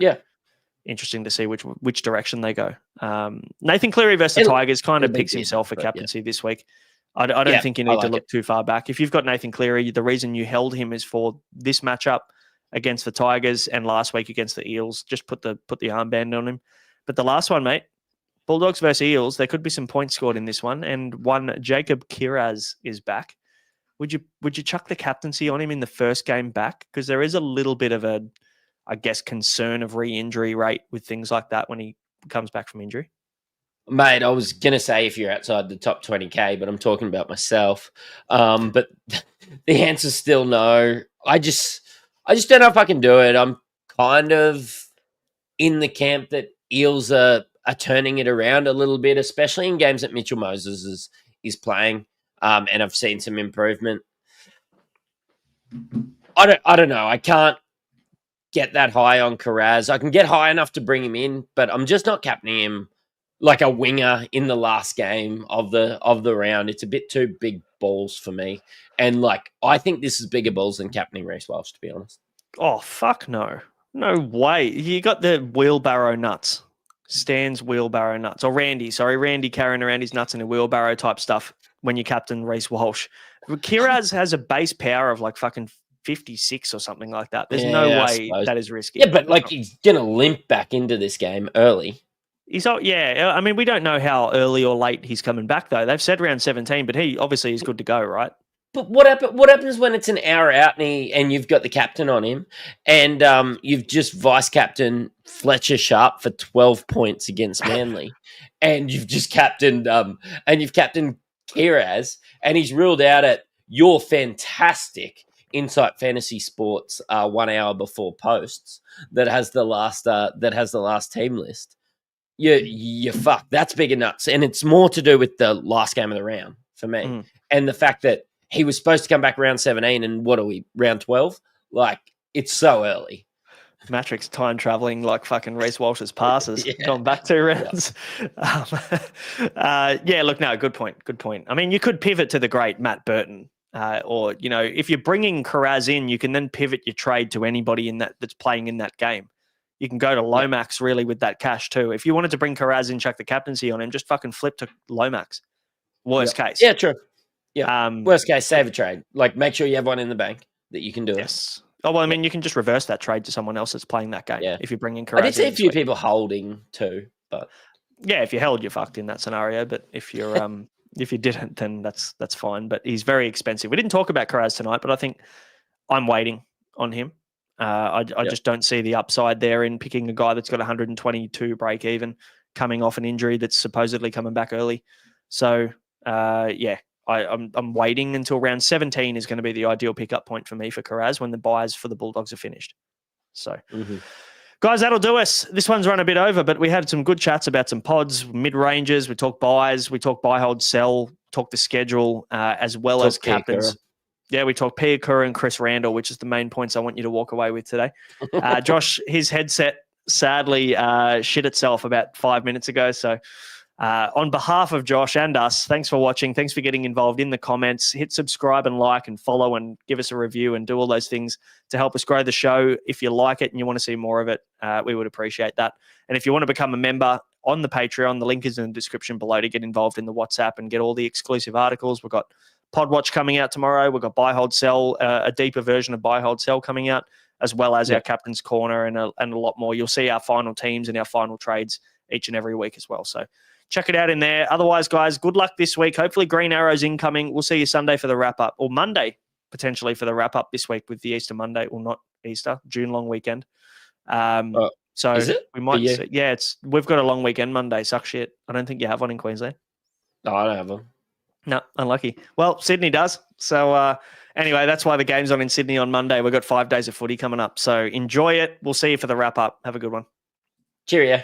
interesting to see which direction they go. Nathan Cleary versus the Tigers kind of picks himself for captaincy this week. I don't think you need to look too far back. If you've got Nathan Cleary, the reason you held him is for this matchup against the Tigers and last week against the Eels. Just put the armband on him. But the last one, mate, Bulldogs versus Eels, there could be some points scored in this one. And one Jacob Kiraz is back. Would you chuck the captaincy on him in the first game back? Because there is a little bit of a, I guess, concern of re-injury rate with things like that when he comes back from injury. Mate, I was going to say if you're outside the top 20K, but I'm talking about myself. But the answer's still no. I just don't know if I can do it. I'm kind of in the camp that Eels are turning it around a little bit, especially in games that Mitchell Moses is playing. And I've seen some improvement. I don't know. I can't get that high on Kiraz. I can get high enough to bring him in, but I'm just not captaining him like a winger in the last game of the round. It's a bit too big balls for me. And like I think this is bigger balls than captaining Reece Walsh, to be honest. Oh, fuck no. No way. You got the wheelbarrow nuts. Stan's wheelbarrow nuts. Or Randy carrying around his nuts in a wheelbarrow type stuff when you captain Reece Walsh. Kiraz has a base power of like fucking 56 or something like that. There's no way that is risky. Yeah, but like he's going to limp back into this game early. I mean, we don't know how early or late he's coming back, though. They've said round 17, but he obviously is good to go, right? But what happens when it's an hour out and you've got the captain on him and you've just vice captain Fletcher Sharp for 12 points against Manly and you've just captained Kiraz and he's ruled out at your fantastic Insight Fantasy Sports 1 hour before posts that has the last team list. You fuck. That's bigger nuts. And it's more to do with the last game of the round for me. And the fact that he was supposed to come back round 17 and what are we, round 12? Like, it's so early. Mattrix time traveling like fucking Reece Walsh's passes. Gone back 2 rounds. Look, no, good point. I mean, you could pivot to the great Matt Burton. Or, you know, if you're bringing Kiraz in, you can then pivot your trade to anybody that's playing in that game. You can go to Lomax really with that cash too. If you wanted to bring Kiraz in, chuck the captaincy on him, just fucking flip to Lomax. Worst case. Yeah, true. Yeah. Worst case, save a trade. Like, make sure you have one in the bank that you can do it. Oh, well, I mean, you can just reverse that trade to someone else that's playing that game if you bring in Kiraz. I did see a few people holding too, but... Yeah, if you held, you're fucked in that scenario. But if you're if you didn't, then that's fine. But he's very expensive. We didn't talk about Kiraz tonight, but I think I'm waiting on him. I just don't see the upside there in picking a guy that's got 122 break even, coming off an injury that's supposedly coming back early. So I'm waiting until round 17 is going to be the ideal pickup point for me for Kiraz when the buys for the Bulldogs are finished. So, guys, that'll do us. This one's run a bit over, but we had some good chats about some pods, mid-ranges. We talked buys, we talked buy, hold, sell, talked the schedule, as well as captains. Yeah, we talked Pia Kura and Chris Randall, which is the main points I want you to walk away with today. Josh, his headset sadly shit itself about 5 minutes ago. So on behalf of Josh and us, thanks for watching. Thanks for getting involved in the comments. Hit subscribe and like and follow and give us a review and do all those things to help us grow the show. If you like it and you want to see more of it, we would appreciate that. And if you want to become a member on the Patreon, the link is in the description below to get involved in the WhatsApp and get all the exclusive articles. We've got Pod Watch coming out tomorrow. We've got Buy, Hold, Sell, a deeper version of Buy, Hold, Sell coming out, as well as our Captain's Corner and a lot more. You'll see our final teams and our final trades each and every week as well. So check it out in there. Otherwise, guys, good luck this week. Hopefully Green Arrow's incoming. We'll see you Sunday for the wrap-up, or Monday potentially for the wrap-up this week with the Easter Monday, or not Easter, June long weekend. So is it? We might see, we've got a long weekend Monday. Suck shit. I don't think you have one in Queensland. No, I don't have one. No, unlucky. Well, Sydney does. So anyway, that's why the game's on in Sydney on Monday. We've got 5 days of footy coming up. So enjoy it. We'll see you for the wrap-up. Have a good one. Cheerio.